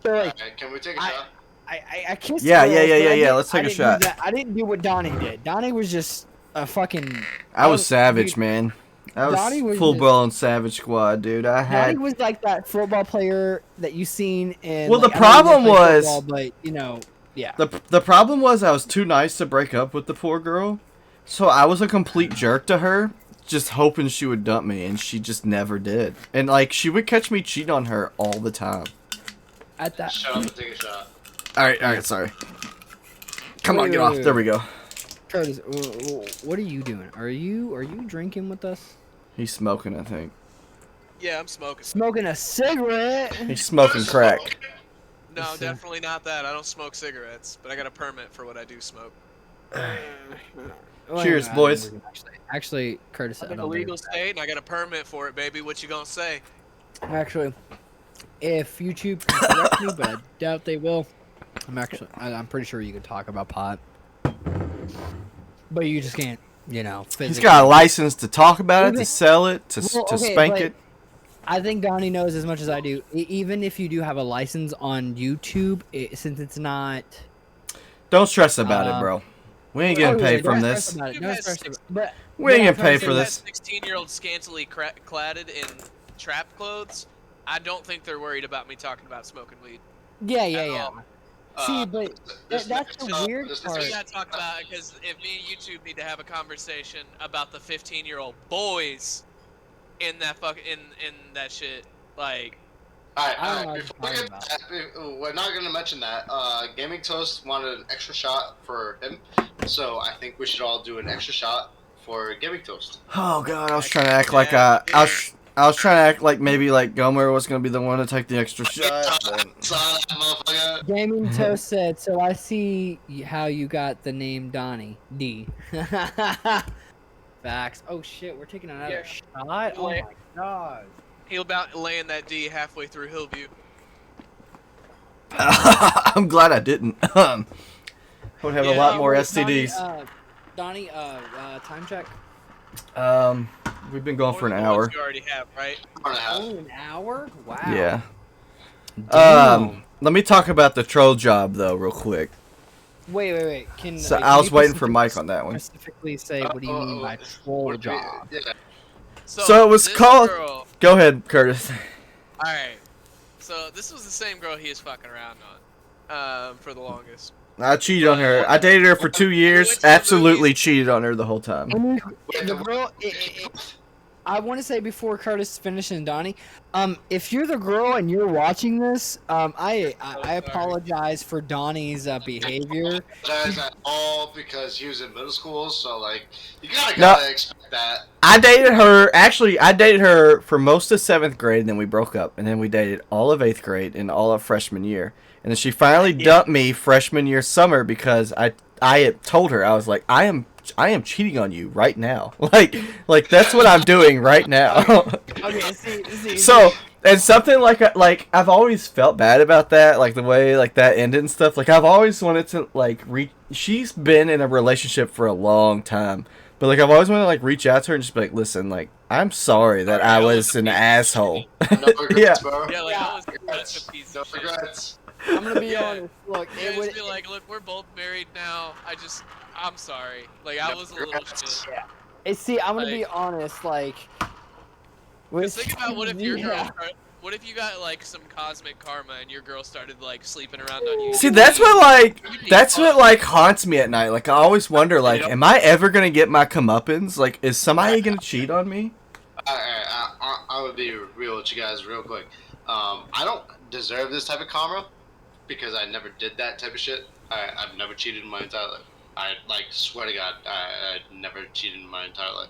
So like, Alright, can we take a shot? I kissed. Yeah, girls, yeah, but I yeah. didn't- Let's take I a didn't do shot. that- I didn't do what Donnie did. Donnie was just a fucking. I was Oh, savage, dude. man. I Donnie was was full blown savage squad, dude. I Donnie had. was like that football player that you seen in. Well, like, the I know you problem don't play was- football, but you know, yeah. The problem was I was too nice to break up with the poor girl, so I was a complete jerk to her, just hoping she would dump me, and she just never did. And like she would catch me cheat on her all the time. At that. Shut up and take a shot. All right, sorry. Come on, Wait, get wait, off. wait, There we go. Curtis, what are you doing? Are you drinking with us? He's smoking, I think. Yeah, I'm smoking. Smoking a cigarette? He's smoking crack. No, Listen. definitely not that. I don't smoke cigarettes, but I got a permit for what I do smoke. Well, Cheers, I don't boys. really- Actually, Curtis, I'm I in a don't legal believe state, and I got a permit for it, baby. What you gonna say? that. Actually, if YouTube can correct me, but I doubt they will. I'm pretty sure you can talk about pot, but you just can't. You know, He's physically. got a license to talk about it, to Even- sell it, to Well, to okay, spank but- it. I think Donnie knows as much as I do. Even if you do have a license on YouTube, since it's not. Don't stress about it, bro. We ain't getting Oh, yeah, paid from don't this. stress about it, You don't guys stress six- about it. But We ain't yeah, getting paid so for that- this. 16-year-old scantily cladded in trap clothes. I don't think they're worried about me talking about smoking weed. Yeah, yeah, At yeah. all. See, but This that's the next- weird this part. We next- gotta talk about it because if me and YouTube need to have a conversation about the 15-year-old boys in that in that shit, like Alright, I don't know alright. what Before we you're get talking that, we're not gonna mention that. Gaming Toast wanted an extra shot for him, so I think we should all do an extra shot for Gaming Toast. Oh god, I was trying to act like I was trying to act like maybe like Gomer was gonna be the one to take the extra shot. but- Saw that motherfucker. Gaming Toast said, so I see how you got the name Donnie. D. Facts. Oh shit, we're taking another shot? Oh my god. he'll about laying that D halfway through Hillview. I'm glad I didn't. I would have a Yeah, lot more Wait, STDs. Donnie, time check. We've been going More for an than the ones hour. You already have, right? Hour and a half. Oh, an hour? Wow. Yeah. Damn. Let me talk about the troll job though, real quick. Wait. So can I was you waiting for Mike on that one. Specifically say, what do you mean by troll Would be- job? Yeah. So it was this called- Girl, Go ahead, Curtis. all right. So this was the same girl he was fucking around on, for the longest. I cheated on her. I dated her for 2 years. went to the Absolutely movies. cheated on her the whole time. And Wait, the the- girl, I want to say before Curtis finishes and Donnie, if you're the girl and you're watching this, I apologize for Donnie's behavior. Apologize at all because he was in middle school, so like you gotta No. expect that. I dated her. Actually, I dated her for most of 7th grade, and then we broke up, and then we dated all of 8th grade and all of freshman year, and then she finally dumped me freshman year summer because I had told her, I was like, I am cheating on you right now. Like that's what I'm doing right now. Okay, see. So, and something like I've always felt bad about that, like the way like that ended and stuff. Like I've always wanted to like she's been in a relationship for a long time, but like I've always wanted to like reach out to her and just be like, listen, like I'm sorry that I was an asshole. No regrets, Yeah. bro. Yeah, like I was Regrets. such a piece No of shit. regrets. I'm gonna be Yeah. honest. Look, Yeah, it would. just be like, look, we're both married now. I'm sorry. Like I No was a little regrets. shit. See, I'm gonna be honest. Like, Cause think about what if your girl, Yeah. what if you got like some cosmic karma and your girl started like sleeping around on you? See, that's what like haunts me at night. Like I always wonder, like, am I ever gonna get my comeuppance? Like, is somebody gonna cheat on me? I would be real with you guys real quick. I don't deserve this type of karma because I never did that type of shit. I've never cheated in my entire life. I like swear to God, I never cheated in my entire life.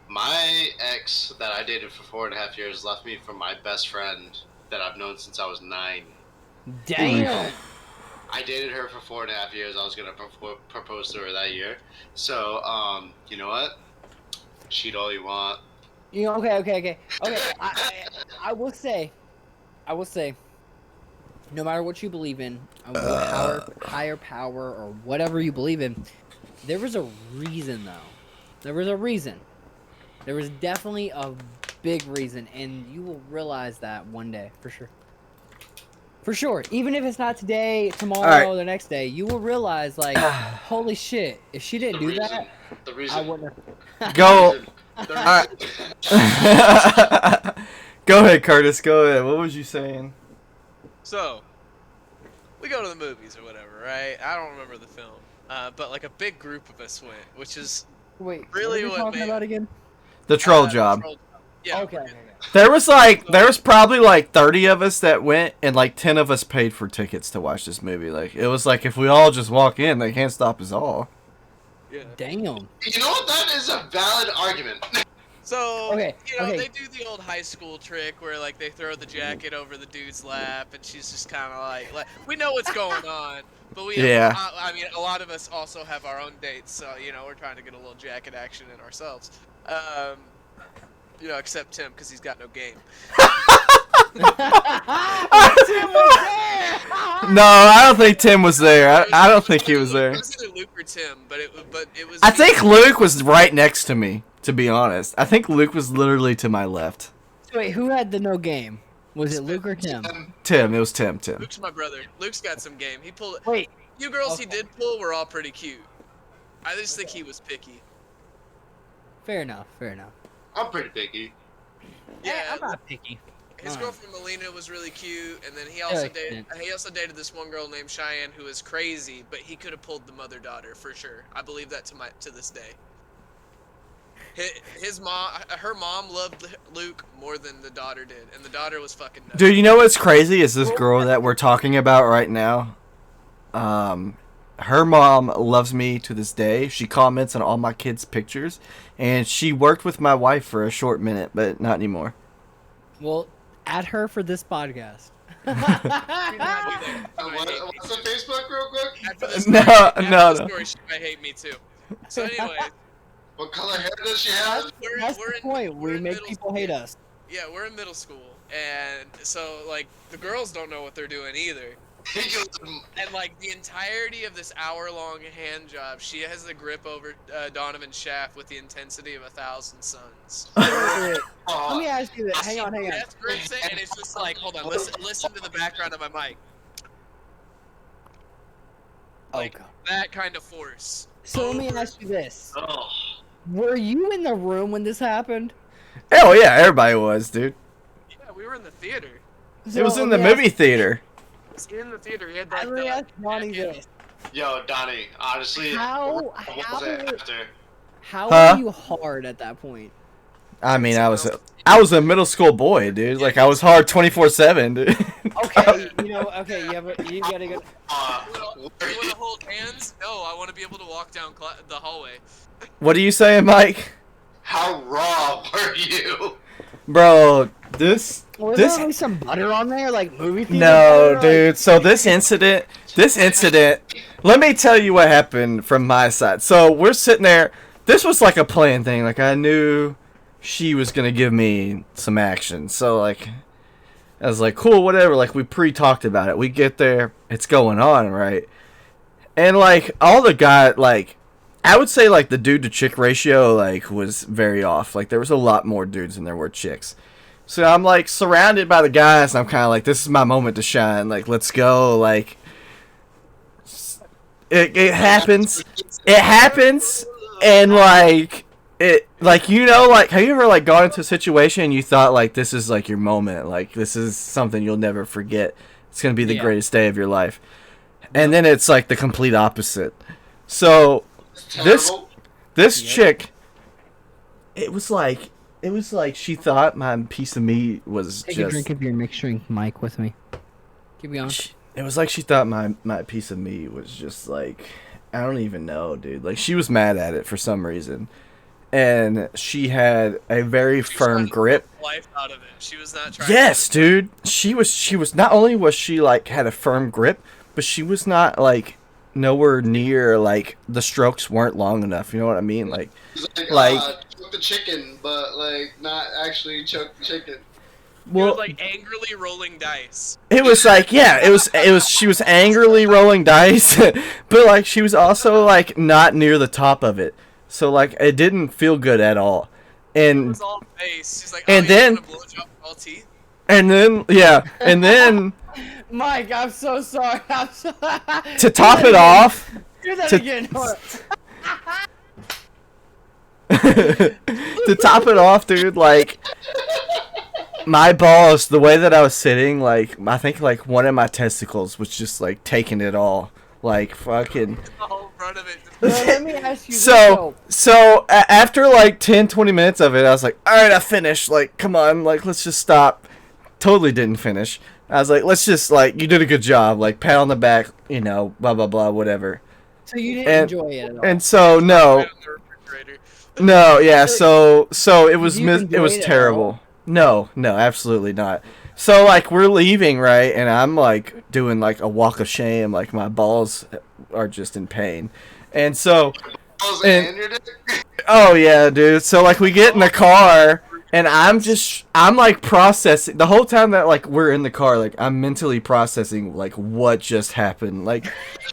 My ex that I dated for 4.5 years left me for my best friend that I've known since I was 9. Damn. I dated her for 4.5 years. I was gonna propose to her that year. So, you know what? Cheat all you want. You know, okay. I will say, no matter what you believe in, higher power or whatever you believe in, there was a reason though. There was a reason. There was definitely a big reason, and you will realize that one day for sure. For sure, even if it's not today, tomorrow, the next day, you will realize like, holy shit! If she didn't do that, The I reason. wouldn't have. Go. The Go ahead, Curtis. Go ahead. What was you saying? So, we go to the movies or whatever, right? I don't remember the film, but like a big group of us went, which is Wait, Really, what are we what talking made- about again? The troll the job. Troll Job. Yeah. Okay. There was probably like 30 of us that went, and like 10 of us paid for tickets to watch this movie. Like it was like if we all just walk in, they can't stop us all. Yeah. Damn. You know what? That is a valid argument. So, Okay, you know, okay. they do the old high school trick where like they throw the jacket over the dude's lap, and she's just kind of like we know what's going on, but we Yeah. I mean, a lot of us also have our own dates, so you know we're trying to get a little jacket action in ourselves. You know, except Tim because he's got no game. No, I don't think Tim was there. I don't think he was there. It was either Luke or Tim, but it was. I think Luke was right next to me, to be honest. I think Luke was literally to my left. Wait, who had the no game? Was it Luke or Tim? Tim, it was Tim. Luke's my brother. Luke's got some game. He pulled. Wait, You girls he Okay. did pull were all pretty cute. I just think he was picky. fair enough. I'm pretty picky. Yeah, I'm not picky. his Alright. girlfriend Melina was really cute, and then he Yeah, also like dated. He also dated this one girl named Cheyenne who is crazy, but he could have pulled the mother daughter for sure. I believe that to this day. His mom, her mom loved Luke more than the daughter did, and the daughter was fucking nuts. Dude, you know what's crazy is this girl that we're talking about right now. Her mom loves me to this day. She comments on all my kids' pictures, and she worked with my wife for a short minute, but not anymore. Well, add her for this podcast. What's the Facebook real quick? After this No, story, after no, this no. story, she might hate me too. So anyway, What color hair does she have? That's the point. we're We in make middle people school. hate us. Yeah, we're in middle school, and so like the girls don't know what they're doing either. And like the entirety of this hour-long hand job, she has the grip over Donovan Shaft with the intensity of 1,000 suns. Let me ask you this. Hang on. Death grips it, and it's just like, hold on, listen to the background of my mic. Like Okay. that kind of force. So let me ask you this. Oh. Were you in the room when this happened? Hell yeah, everybody was, dude. Yeah, we were in the theater. It was So in the let me movie theater. It was in the theater. He had ask- that. Let me ask Ronnie jacket. this. Yo, Donnie, honestly, How- what was it how- after? How Huh? were you hard at that point? I mean, I was a middle school boy, dude. Like I was hard 24/7, dude. Okay, okay, you gotta go. You want to hold hands? No, I want to be able to walk down the hallway. What are you saying, Mike? How raw were you? Bro, this Was there like some butter on there, like movie theater no, butter, dude. So this incident, let me tell you what happened from my side. So we're sitting there. This was like a planned thing. Like I knew she was gonna give me some action. So like, I was like, cool, whatever. Like we pre-talked about it. We get there, it's going on, right? And like all the guy, like I would say like the dude to chick ratio like was very off. Like there was a lot more dudes than there were chicks. So I'm like surrounded by the guys, and I'm kind of like, this is my moment to shine. Like let's go. Like it happens. It happens, and like it like like have you ever like gone into a situation and you thought like this is like your moment, like this is something you'll never forget. It's gonna be the greatest day of your life, and then it's like the complete opposite. So this chick, it was like she thought my piece of meat was Take just. a drink of your mixed drink, Mike, with me. Keep going. It was like she thought my piece of meat was just like, I don't even know, dude. Like she was mad at it for some reason, and she had a very firm grip. Life out of it. She was not trying. Yes, dude. She was not only was she like had a firm grip, but she was not like nowhere near like the strokes weren't long enough. You know what I mean? Like choke the chicken, but like not actually choke the chicken. well, was like angrily rolling dice. it was like it was she was angrily rolling dice, but like she was also like not near the top of it. So like it didn't feel good at all. It And was all face. She's like, and you then- want a blowjob with all teeth? and then Mike, I'm so sorry. I'm so... to top it off, Do that to- again. Hold on. to top it off, dude, like my balls, the way that I was sitting, like I think like one of my testicles was just like taking it all, like fucking. The whole front of it. Bro, let me ask you this, So after like 10-20 minutes of it, I was like, all right, I finished. Like, come on, like let's just stop. Totally didn't finish. I was like, let's just like, you did a good job. Like pat on the back, blah blah blah, whatever. So you didn't And- enjoy it at all. And so no. In the refrigerator. No, yeah, so it was You enjoyed it was it at terrible. No, absolutely not. So like we're leaving, right? And I'm like doing like a walk of shame, like my balls are just in pain. And so And- And your dick? oh yeah, dude. So like we get in the car and I'm like processing the whole time that like we're in the car, like I'm mentally processing like what just happened. Like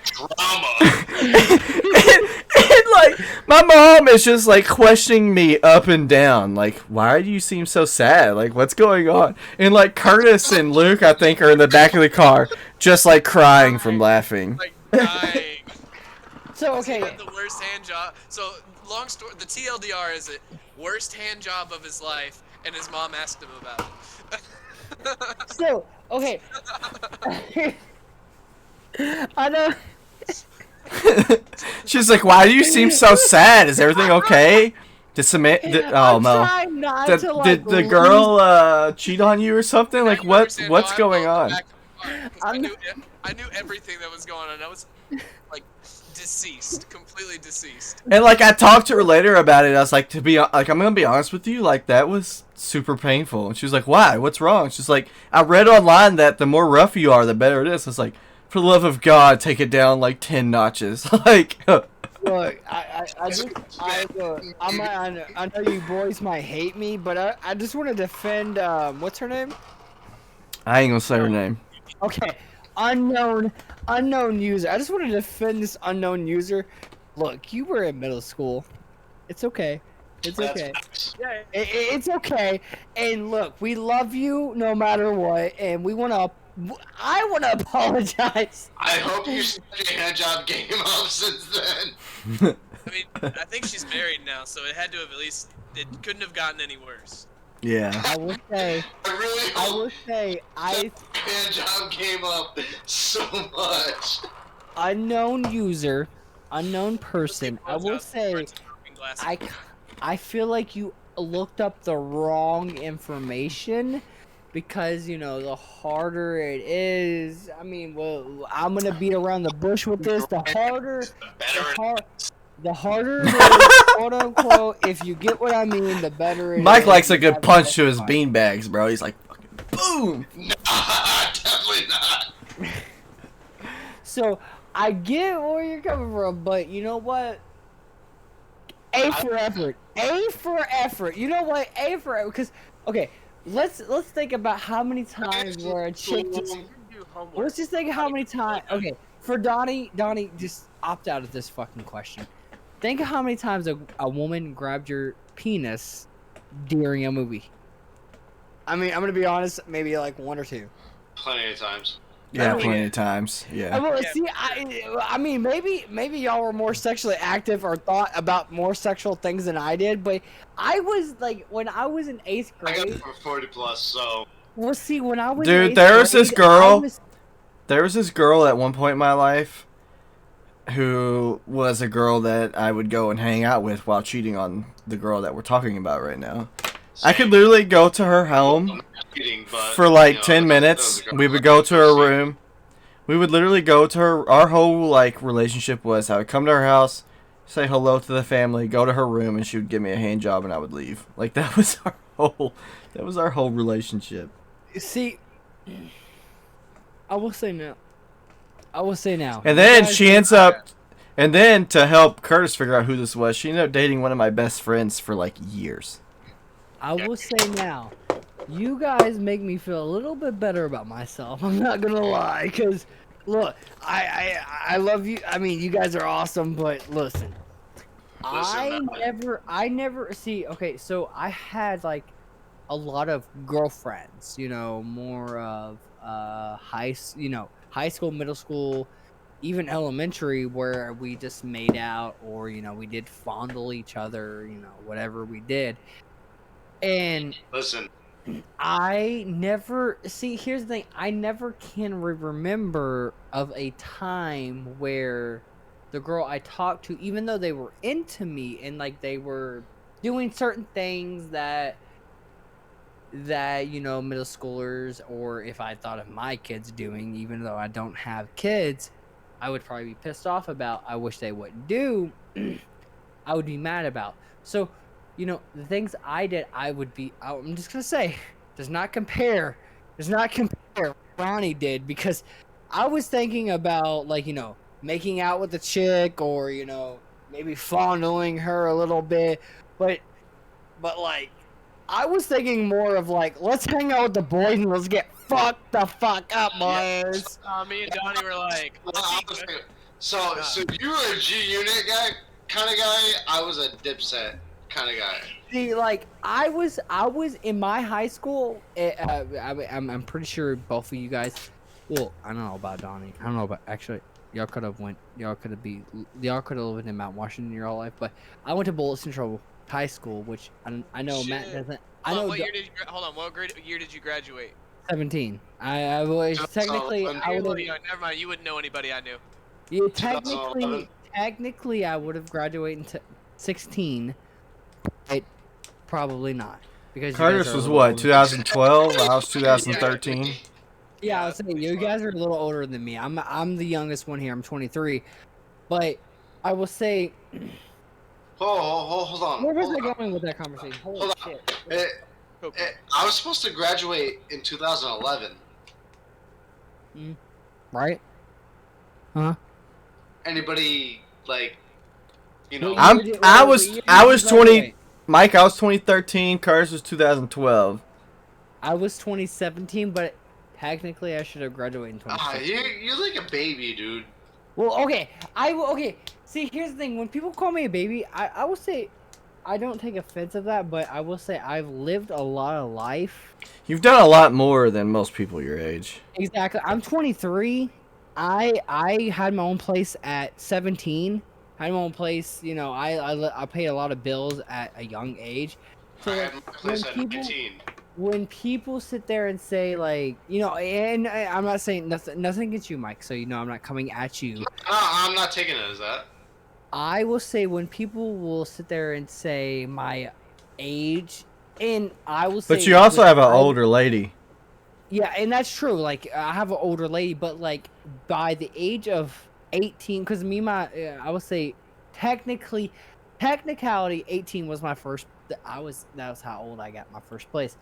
Drama. and like my mom is just like questioning me up and down, like why do you seem so sad, like what's going on? And like Curtis and Luke I think are in the back of the car just like crying from laughing. Like dying. So He okay, had the worst hand job. So long story. The TLDR is it worst hand job of his life, and his mom asked him about it. so okay. I know. She's like, why do you seem so sad, is everything okay? Did oh I'm no, trying not did, to, like, did the lose- girl cheat on you or something? Like Now you what understand what's why I going rolled on? the back of the car, 'cause I'm I knew everything that was going on. I was like deceased, completely deceased. And like I talked to her later about it. I was like, I'm gonna be honest with you, like that was super painful. And she was like, why? What's wrong? She's like, I read online that the more rough you are, the better it is. I was like, for the love of God, take it down like 10 notches. Like, Look, I know you boys might hate me, but I just want to defend. What's her name? I ain't gonna say her name. Okay, unknown user. I just want to defend this unknown user. Look, you were in middle school. It's okay. It's That's okay. facts. Yeah. It's okay. And look, we love you no matter what, and I want to apologize. I hope you stepped your hand job game up since then. I mean, I think she's married now, so it had to have at least. It couldn't have gotten any worse. Yeah. I will say, I really I hope will say, your hand job came up so much. unknown user, unknown person. I will say, I feel like you looked up the wrong information. Because, you know, the harder it is, I mean, well, I'm going to beat around the bush with this. The harder, the harder it is, quote unquote, if you get what I mean, the better it is. Mike likes a You good have punch the to his fight. beanbags, bro. He's like, fucking boom. Nah, definitely not. So, I get where you're coming from, but you know what? A for effort. A for effort. You know what? A for effort. Because, okay, let's think about how many times where a chick just... Let's just think how many times... Okay, for Donnie, just opt out of this fucking question. Think of how many times a woman grabbed your penis during a movie. I mean, I'm going to be honest, maybe like 1 or 2. Plenty of times. Yeah, Oh, plenty yeah. of times. Yeah. Well, Yeah. see, I mean, maybe y'all were more sexually active or thought about more sexual things than I did, but I was like, when I was in 8th I got grade. it for 40 plus, so Well, see, when I was Dude, in 8th there was grade, this girl- I was- There was this girl at one point in my life who was a girl that I would go and hang out with while cheating on the girl that we're talking about right now. I could literally go to her home I'm not cheating, but, for like you know, 10 that was minutes. a girl We would I go could to her see. room. We would literally go to her. Our whole like relationship was I would come to her house, say hello to the family, go to her room, and she would give me a hand job, and I would leave. Like that was our whole relationship. see, I will say now. I will say now. And You then guys she know- ends up, and then to help Curtis figure out who this was, she ended up dating one of my best friends for like years. I will say now. You guys make me feel a little bit better about myself. I'm not gonna lie, cause look, I love you. I mean, you guys are awesome, but listen, man. I never see. Okay, so I had like a lot of girlfriends. You know, more of high school, middle school, even elementary, where we just made out, or you know, we did fondle each other. You know, whatever we did, and Listen, I never see. Here's the thing: I never can remember of a time where the girl I talked to, even though they were into me and like they were doing certain things that you know middle schoolers, or if I thought of my kids doing, even though I don't have kids, I would probably be pissed off about. I wish they wouldn't do. I would be mad about. So. You know, the things I did, I'm just going to say, does not compare what Ronnie did, because I was thinking about, like, you know, making out with a chick, or, you know, maybe fondling her a little bit, but like, I was thinking more of, like, let's hang out with the boys and let's get fucked the fuck up, boys. Me and Donnie were like, so you were a G Unit guy, kind of guy. I was a Dipset kind of guy. See, like I was in my high school. I'm pretty sure both of you guys. Well, I don't know about Donnie. I don't know about actually. Y'all could have lived in Mount Washington your whole life, but I went to Bullet Central High School, which I know Matt Shit. doesn't. I know What year did you hold on? What year did you graduate? 17. I was technically. I would have. Never mind. You wouldn't know anybody I knew. Yeah, 2011. technically, I would have graduated in 16. But probably not, because you guys Curtis are a was little what, older. 2012? I was 2013. Yeah, I was saying you guys are a little older than me. I'm the youngest one here. I'm 23, but I will say, Hold on. where was hold I on. going with that conversation? Holy Hold on. shit! I was supposed to graduate in 2011. Right? Huh? Anybody like, you know? I was 20. Mike, I was 2013. Curtis was 2012. I was 2017, but technically I should have graduated in 2016. You're like a baby, dude. Well, okay. Okay. See, here's the thing. When people call me a baby, I will say, I don't take offense of that, but I will say I've lived a lot of life. You've done a lot more than most people your age. Exactly. I'm 23. I had my own place at 17. Had my own place. You know, I paid a lot of bills at a young age. So I like, had my place at 19. when people sit there and say like, you know, and I'm not saying nothing against you, Mike. So you know, I'm not coming at you. No, I'm not taking it as that. I will say when people will sit there and say my age, and I will say. But you also with have an my- older lady. Yeah, and that's true. Like I have an older lady, but like by the age of 18, because I would say technicality, 18 was my first. That was how old I got my first place.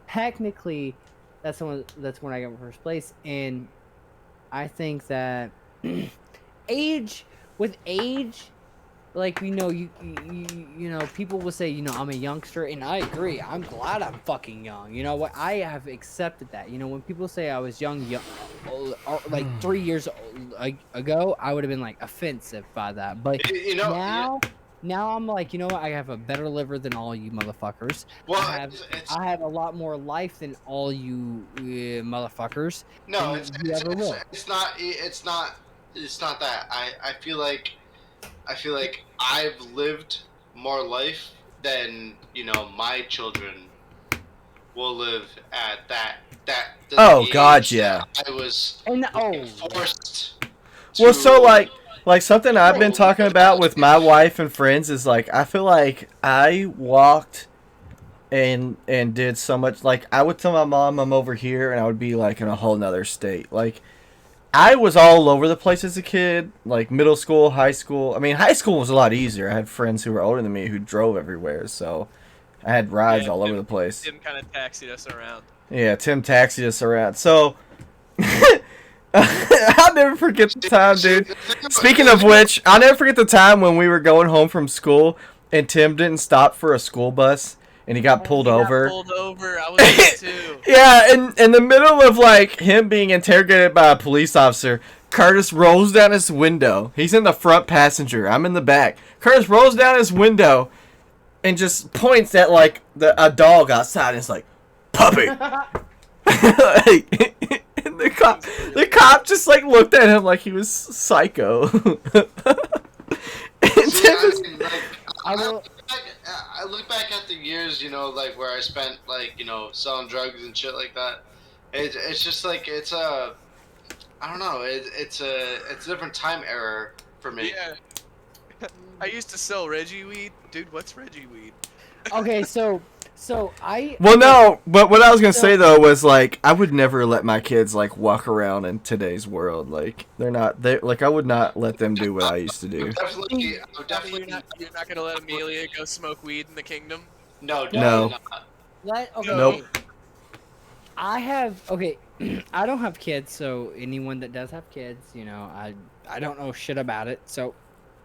Technically, that's when I got my first place, and I think that age with age, like you know, people will say, you know, I'm a youngster, and I agree. I'm glad I'm fucking young. You know what? I have accepted that. You know, when people say I was young, like 3 years ago, I would have been like offensive by that. But You know, now I'm like, you know what? I have a better liver than all you motherfuckers. well, I have a lot more life than all you motherfuckers. no, and you ever will. it's not that. I feel like I've lived more life than, you know, my children will live at the Oh, age God, yeah. that I was And forced Well, to- so like something I've been talking about with my wife and friends is like I feel like I walked and did so much. Like I would tell my mom I'm over here, and I would be like in a whole nother state. Like I was all over the place as a kid, like middle school, high school. I mean, high school was a lot easier. I had friends who were older than me who drove everywhere, so I had rides Yeah, all over the place. Tim kind of taxied us around. Yeah, Tim taxied us around. So I'll never forget the time, dude. Speaking of which, I'll never forget the time when we were going home from school and Tim didn't stop for a school bus and he got pulled He got over. pulled over. I was there too. Yeah, in the middle of like him being interrogated by a police officer, Curtis rolls down his window. He's in the front passenger. I'm in the back. Curtis rolls down his window and just points at like a dog outside and it's like, puppy. Like, and the cop just like looked at him like he was psycho. And See, Tim I is- mean, like, I will. I look back at the years, you know, like where I spent, like, you know, selling drugs and shit like that. It's just like it's a, I don't know, it's a different time era for me. Yeah. I used to sell Reggie weed. Dude, what's Reggie weed? Okay, so I. Well, no, but what I was gonna say though was like I would never let my kids like walk around in today's world. Like they like I would not let them do what I used to do. Definitely, You're not gonna let Amelia go smoke weed in the kingdom? no, No. definitely Okay. Nope. I have I don't have kids, so anyone that does have kids, you know, I don't know shit about it, so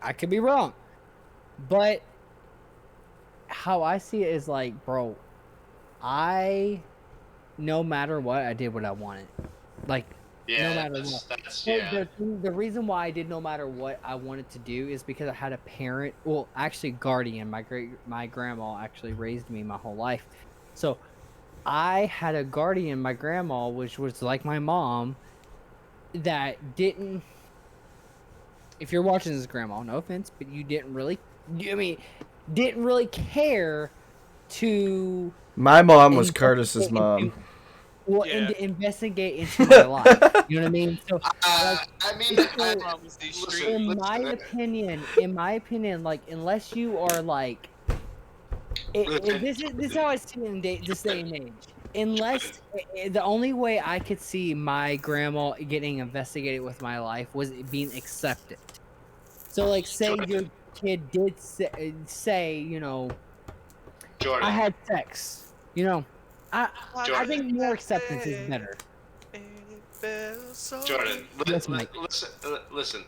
I could be wrong. But how I see it is like, bro, no matter what, I did what I wanted. Like, Yeah, no matter that's, what. that's So yeah. the reason why I did no matter what I wanted to do is because I had a parent, well, actually guardian. My grandma actually raised me my whole life. So I had a guardian, my grandma, which was like my mom, that didn't. If you're watching this, grandma, no offense, but you didn't really care to. My mom was investigate Curtis's mom. into- Well, Yeah. to investigate into my life. You know what I mean? So, I mean, it's I, so- Problems these listen, streets. in my opinion, like unless you are like, this is how I see it in this day and age. Unless the only way I could see my grandma getting investigated with my life was it being accepted. So, like, say your kid did say, you know, Jordan. I had sex. You know, I think more acceptance is better. Jordan, Yes, Mike. listen.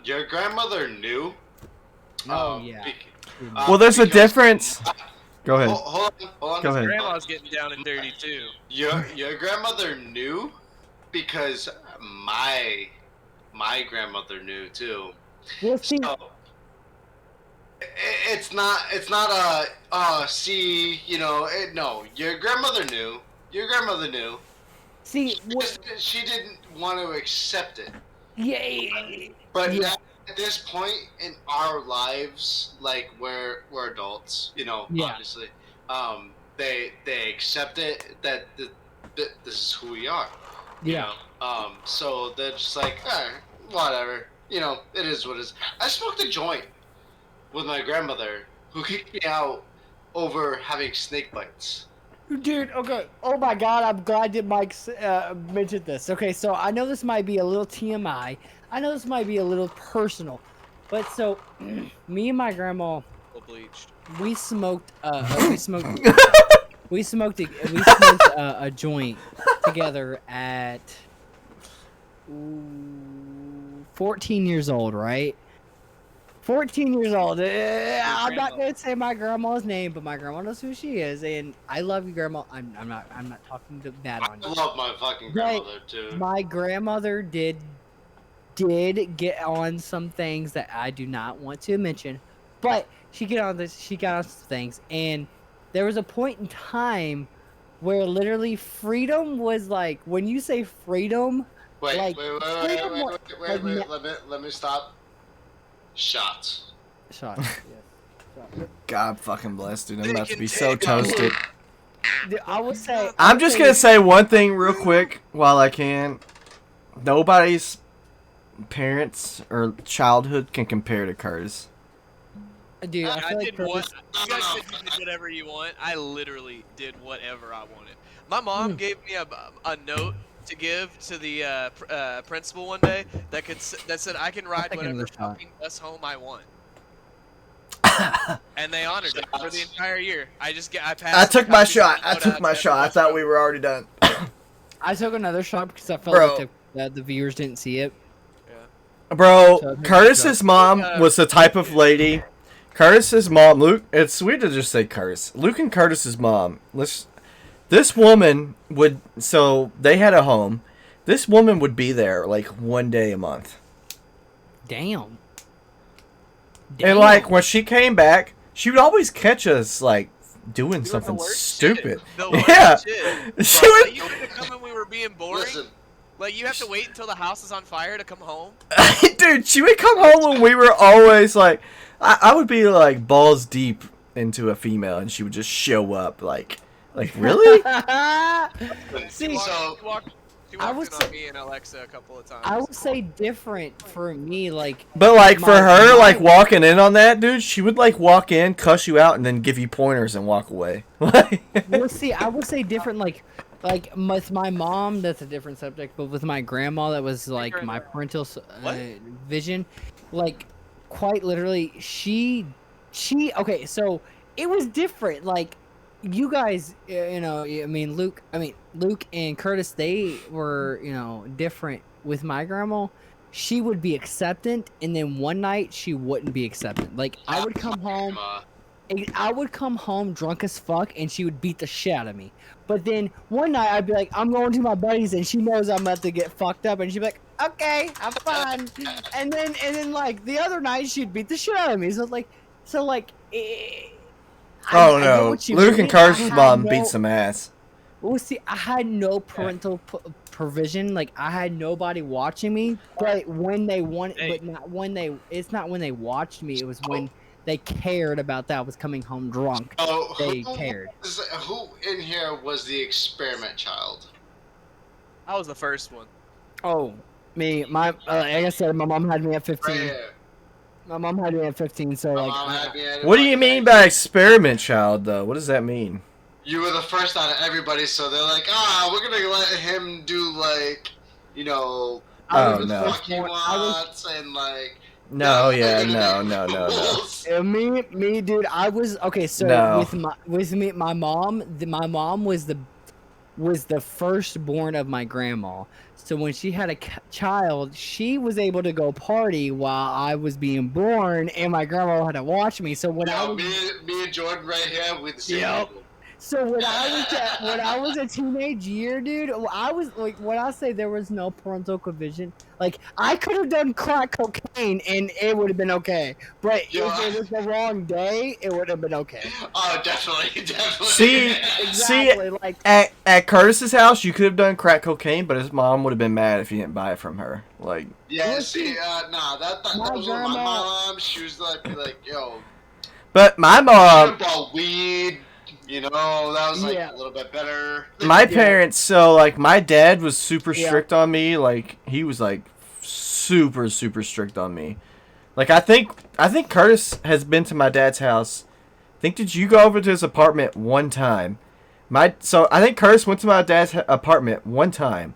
Your grandmother knew. Oh yeah. Well, there's a because- difference. Go ahead. Hold on. Go ahead. Grandma's getting down and dirty too. Your grandmother knew because my grandmother knew too. Well, see, So it's not see, you know, no, your grandmother knew. Your grandmother knew. see, what, Just, she didn't want to accept it. yeah, But Yeah. now, at this point in our lives, like we're adults, you know, Yeah. obviously, they accept it that this is who we are. You yeah. know? So they're just like, whatever. You know, it is what it is. I smoked a joint with my grandmother, who kicked me out over having snake bites. Dude, okay. Oh my god, I'm glad that Mike mentioned this. Okay, so I know this might be a little TMI. I know this might be a little personal. But so, me and my grandma, Bleached. we smoked a joint together at 14 years old, right? 14 years old. I'm not gonna say my grandma's name, but my grandma knows who she is, and I love you, grandma. I'm not talking bad on I you. love my fucking grandmother too. My grandmother did get on some things that I do not want to mention, but she got on some things, and there was a point in time where literally freedom was like, when you say freedom, Wait, like, let me stop. Shots. shot. Yes. God fucking bless, dude. I'm They about to can be so take toasted. Dude, I would say. I'm just gonna say one thing real quick while I can. Nobody's parents or childhood can compare to Curtis. Dude, I I feel like did what you guys said you did whatever you want. I literally did whatever I wanted. My mom gave me a note to give to the principal one day that said I can ride taking whatever another shot. fucking bus home I want. And they honored it for the entire year. I passed. I took my copies of shot. the I note took out my to shot. I everyone. thought we were already done. I took another shot because I felt Bro. like the viewers didn't see it. Bro, So I think Curtis's mom Luke, was the type of lady. Curtis's mom, Luke. It's weird to just say Curtis. Luke and Curtis's mom. This woman would. So they had a home. This woman would be there like one day a month. Damn. And like when she came back, she would always catch us like doing Doing the something worst stupid. shit. The worst Yeah. shit. She would. Like, you had to come when we were being boring. Listen, Like you have to wait until the house is on fire to come home. Dude, she would come home when we were always like, I would be like balls deep into a female, and she would just show up like really? See, so She I walked would in on say- me and Alexa a couple of times. I would say different for me, like. But like for My- her, my- like walking in on that, dude, she would like walk in, cuss you out, and then give you pointers and walk away. Well, see, I would say different, like with my mom, that's a different subject, but with my grandma, that was like my parental What? vision, like quite literally, she, okay, so it was different, like you guys, you know, I mean, Luke and Curtis, they were, you know, different. With my grandma, she would be acceptant, and then one night she wouldn't be acceptant. Like I would come home. I would come home drunk as fuck, and she would beat the shit out of me. But then one night I'd be like, I'm going to my buddies, and she knows I'm about to get fucked up, and she'd be like, okay, have fun. And then like the other night she'd beat the shit out of me. So like, Oh I get no, what you Luke mean. and Curtis's I had mom no- beat some ass. Well, see, I had no parental provision. Like I had nobody watching me. But when they wanted, Hey. but not when they. It's not when they watched me. It was when they cared about that I was coming home drunk. Oh, They cared. who in here was the experiment child? I was the first one. Oh, me, like I said, my mom had me at 15. Right here. My mom had me at 15, so My like, mom had me at What do you fucking mean 19. by experiment child, though? What does that mean? You were the first out of everybody, so they're like, we're gonna let him do like, you know, Oh, whatever the no. fuck he wants, and like. No, yeah, they're no, gonna no, make no, no. rules. me, dude, I was okay. So No. with me, my mom, my mom was the firstborn of my grandma. So when she had a child, she was able to go party while I was being born, and my grandma had to watch me. So when I No, was me and Jordan right here with the same Yep. people. So when I was a teenage year, dude, I was like, when I say there was no parental provision, like I could have done crack cocaine and it would have been okay. But Yeah. if it was the wrong day, it would have been okay. Oh, definitely, definitely. See, Exactly. Like At Curtis's house, you could have done crack cocaine, but his mom would have been mad if you didn't buy it from her. Like, Yeah, Well, see, see, nah, that my was with my grandma- mom. She was like, yo, but my I mom, bought weed. You know, that was like Yeah. a little bit better. my Yeah. parents, so like my dad was super Yeah. strict on me. Like he was like super strict on me. Like I think Curtis has been to my dad's house think did you go over to his apartment one time? So I think Curtis went to my dad's apartment one time.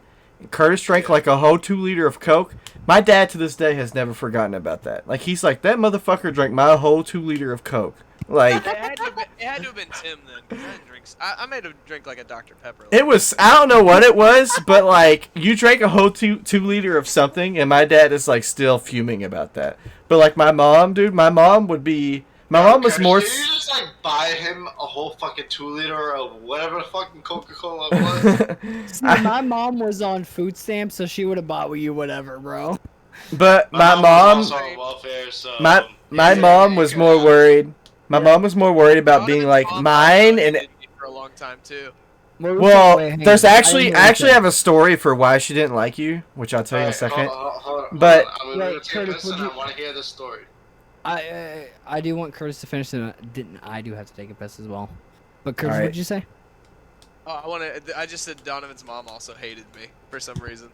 Curtis drank like a whole 2 liter of Coke. My dad to this day has never forgotten about that. Like he's like, that motherfucker drank my whole 2 liter of Coke. Like It had to have been Tim then, 'cause I didn't drink. I made him drink like a Dr Pepper. it was, I don't know what it was, but like you drank a whole 2 liter of something, and my dad is like still fuming about that. But like my mom, dude, my mom was Curtis, more. Did you just like buy him a whole fucking 2 liter of whatever the fucking Coca-Cola was? See, my mom was on food stamps, so she would have bought you whatever, bro. But my was mom, also on welfare, so my mom was more worried. My mom was more worried about being like mine and. For a long time too. Well, there's I actually have a story for why she didn't like you, which I'll tell you in a second. Hold on, But- I'm gonna Wait, take Curtis, this and would I want to hear this story. I do want Curtis to finish, and I do have to take a piss as well. But Curtis, Alright. what'd you say? Oh, I just said Donovan's mom also hated me for some reason.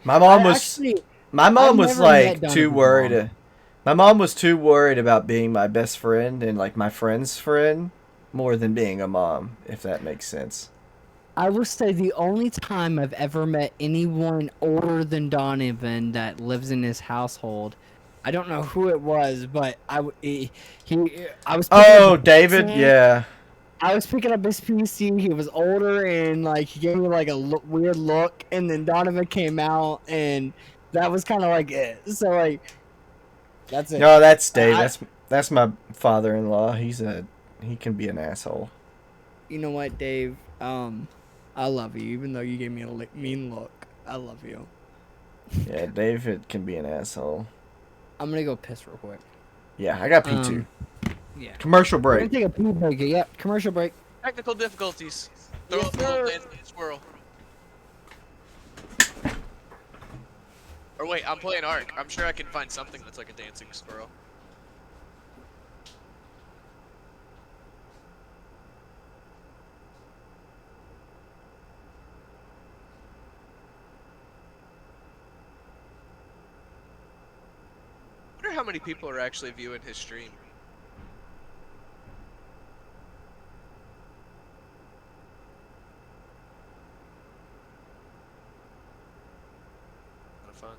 My mom was. Actually, My mom I've was never like met too Donovan's worried. mom. My mom was too worried about being my best friend and like my friend's friend more than being a mom, if that makes sense. I will say the only time I've ever met anyone older than Donovan that lives in his household, I don't know who it was, but I was. Oh, David, yeah. I was picking up his PC. He was older and like he gave me like a weird look, and then Donovan came out, and that was kind of like it. So like, that's it. No, that's Dave. I- That's my father-in-law. He can be an asshole. You know what, Dave? I love you, even though you gave me a mean look. I love you. Yeah, David can be an asshole. I'm gonna go piss real quick. Yeah, I got pee too. Yeah. Commercial We're gonna break. take a pee break. Yep. Commercial break. Technical difficulties. Throw Yes, up a little sir. dancing squirrel. Or wait, I'm playing Ark. I'm sure I can find something that's like a dancing squirrel. I wonder how many people are actually viewing his stream. Kind of fun.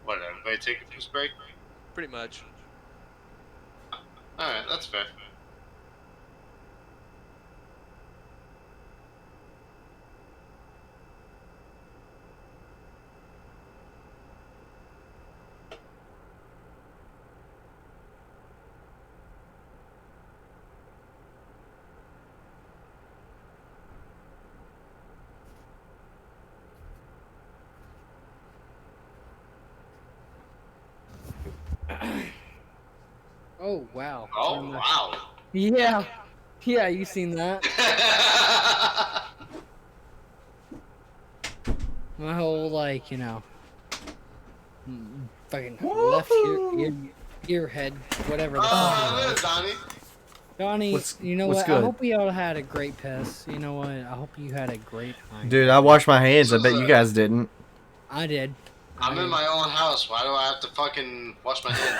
What, everybody take a piss break? Pretty much. Alright, that's fair. Oh wow. Oh, wow. Yeah. Yeah, you seen that? My whole like, fucking left ear head, whatever. The fuck Oh, it there's was. Donnie. Donnie, What's- you know what's what? good? I hope we all had a great piss. You know what? I hope you had a great time. Dude, I washed my hands. I bet you guys didn't. I did. I'm in my own house. Why do I have to fucking wash my hands?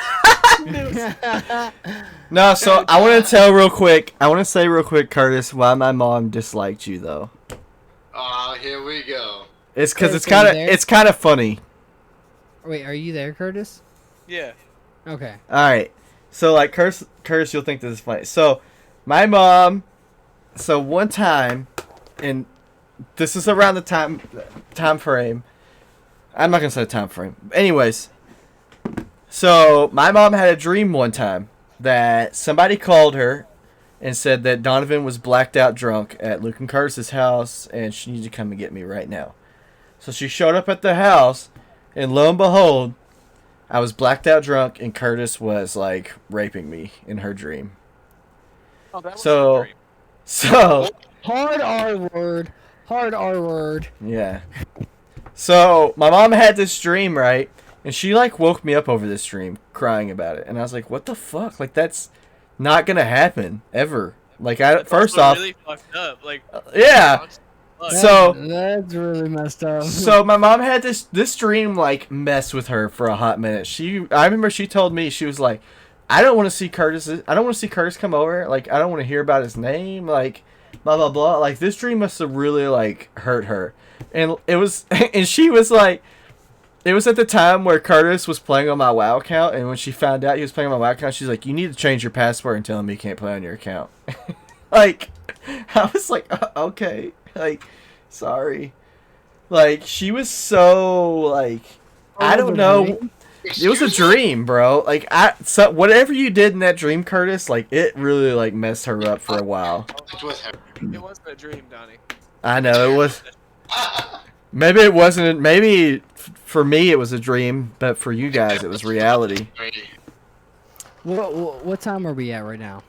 No, so I want to tell real quick. I want to say real quick, Curtis, why my mom disliked you though. Oh, here we go. It's because Curtis, are you there? it's kind of funny. Wait, are you there, Curtis? Yeah. Okay. All right. So like Curtis, you'll think this is funny. So my mom, so one time, and this is around the time frame. I'm not gonna say time frame. Anyways, so my mom had a dream one time that somebody called her and said that Donovan was blacked out drunk at Luke and Curtis's house, and she needed to come and get me right now. So she showed up at the house, and lo and behold, I was blacked out drunk, and Curtis was like raping me in her dream. Oh, that was So- a dream. So Hard R word. Hard R word. Yeah. So my mom had this dream, right? And she like woke me up over this dream, crying about it. And I was like, "What the fuck? Like that's not gonna happen ever." Like I first Also off, really fucked up. Like, yeah. fuck. So That's really messed up. so my mom had this dream like mess with her for a hot minute. I remember she told me she was like, I don't want to see Curtis. I don't want to see Curtis come over. Like I don't want to hear about his name. Like blah blah blah. Like this dream must have really like hurt her. And it was and she was like, it was at the time where Curtis was playing on my WoW account, and when she found out he was playing on my WoW account, she's like, you need to change your password and tell him you can't play on your account. Like I was like, okay, like sorry. Like she was so like I don't know. It was a Excuse me? dream, bro. Like so whatever you did in that dream, Curtis, like it really like messed her up for a while. It's with her. It wasn't a dream, Donnie. I know it was. Maybe it wasn't. Maybe for me it was a dream, but for you guys it was reality. What time are we at right now?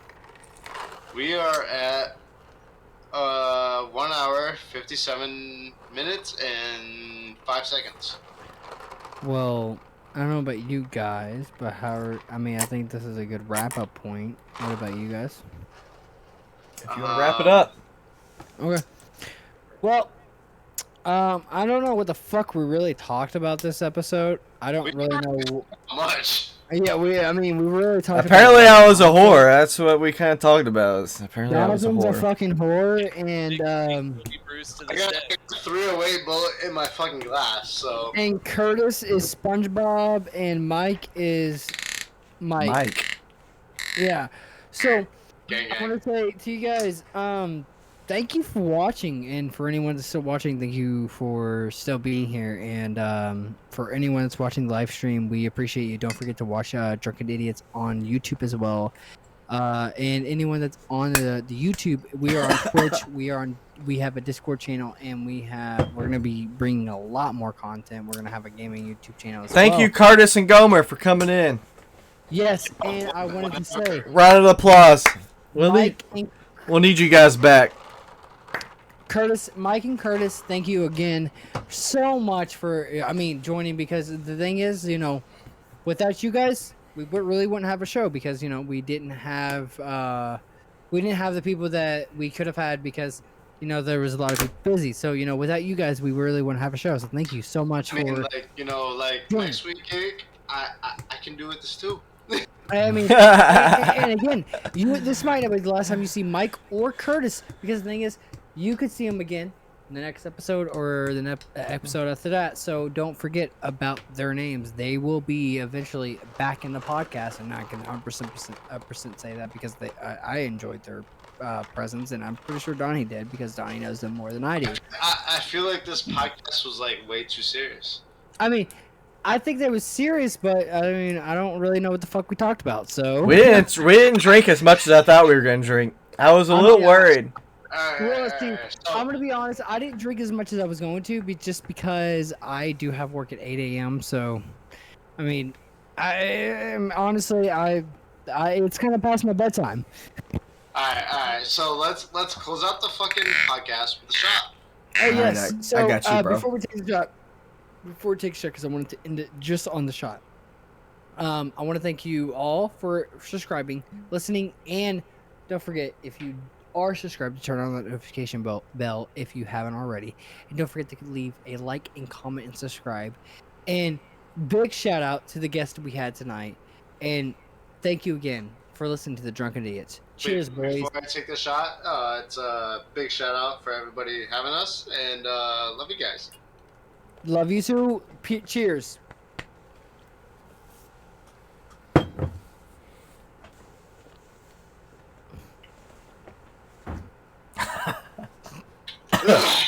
We are at 1 hour 57 minutes and 5 seconds. Well, I don't know about you guys, but I think this is a good wrap-up point. What about you guys? If you want to wrap it up, Okay. Well, I don't know what the fuck we really talked about this episode. I don't really know. How much? Yeah, we really talked apparently about I was a whore. That's what we kind of talked about. Apparently I was a Jonathan's a whore. fucking whore, and Big Bruce to I the got step. a 308 bullet in my fucking glass, so. and Curtis is SpongeBob, and Mike is Mike. Yeah. So Gang, I gang. want to say to you guys, thank you for watching, and for anyone that's still watching, thank you for still being here, and for anyone that's watching the live stream, we appreciate you. Don't forget to watch Drunken Idiots on YouTube as well, and anyone that's on the YouTube, we are on Twitch, we have a Discord channel, and we're gonna be bringing a lot more content. We're gonna have a gaming YouTube channel as Thank well. you, Curtis and Gomer, for coming in. Yes, and I wanted to say, Round of applause. Mike and We'll need you guys back. Mike and Curtis, thank you again so much for, joining, because the thing is, without you guys, we really wouldn't have a show, because, we didn't have the people that we could have had, because, there was a lot of people busy. So, without you guys, we really wouldn't have a show. So thank you so much I mean, for, Join. next week, Cake, I can do it this too. and again, this might not be the last time you see Mike or Curtis, because the thing is, you could see them again in the next episode or the episode after that. So don't forget about their names. They will be eventually back in the podcast, and I can 100% say that, because I enjoyed their presence, and I'm pretty sure Donnie did, because Donnie knows them more than I do. I feel like this podcast was like way too serious. I think that was serious, but I don't really know what the fuck we talked about. So We didn't drink as much as I thought we were gonna drink. I was a little worried. Well, see, So, I'm gonna be honest. I didn't drink as much as I was going to, just because I do have work at 8 a.m. So, honestly, it's kind of past my bedtime. alright. So let's close out the fucking podcast with a shot. Oh Alright, yes. I So got you, bro. before we take the shot, because I wanted to end it just on the shot. I want to thank you all for subscribing, listening, and don't forget, if you are subscribed, to turn on that notification bell if you haven't already, and don't forget to leave a like and comment and subscribe. And big shout out to the guest we had tonight, and thank you again for listening to the Drunken Idiots. Cheers, boys. Before I take the shot, it's a big shout out for everybody having us, and love you guys. Love you too. Cheers. Ugh.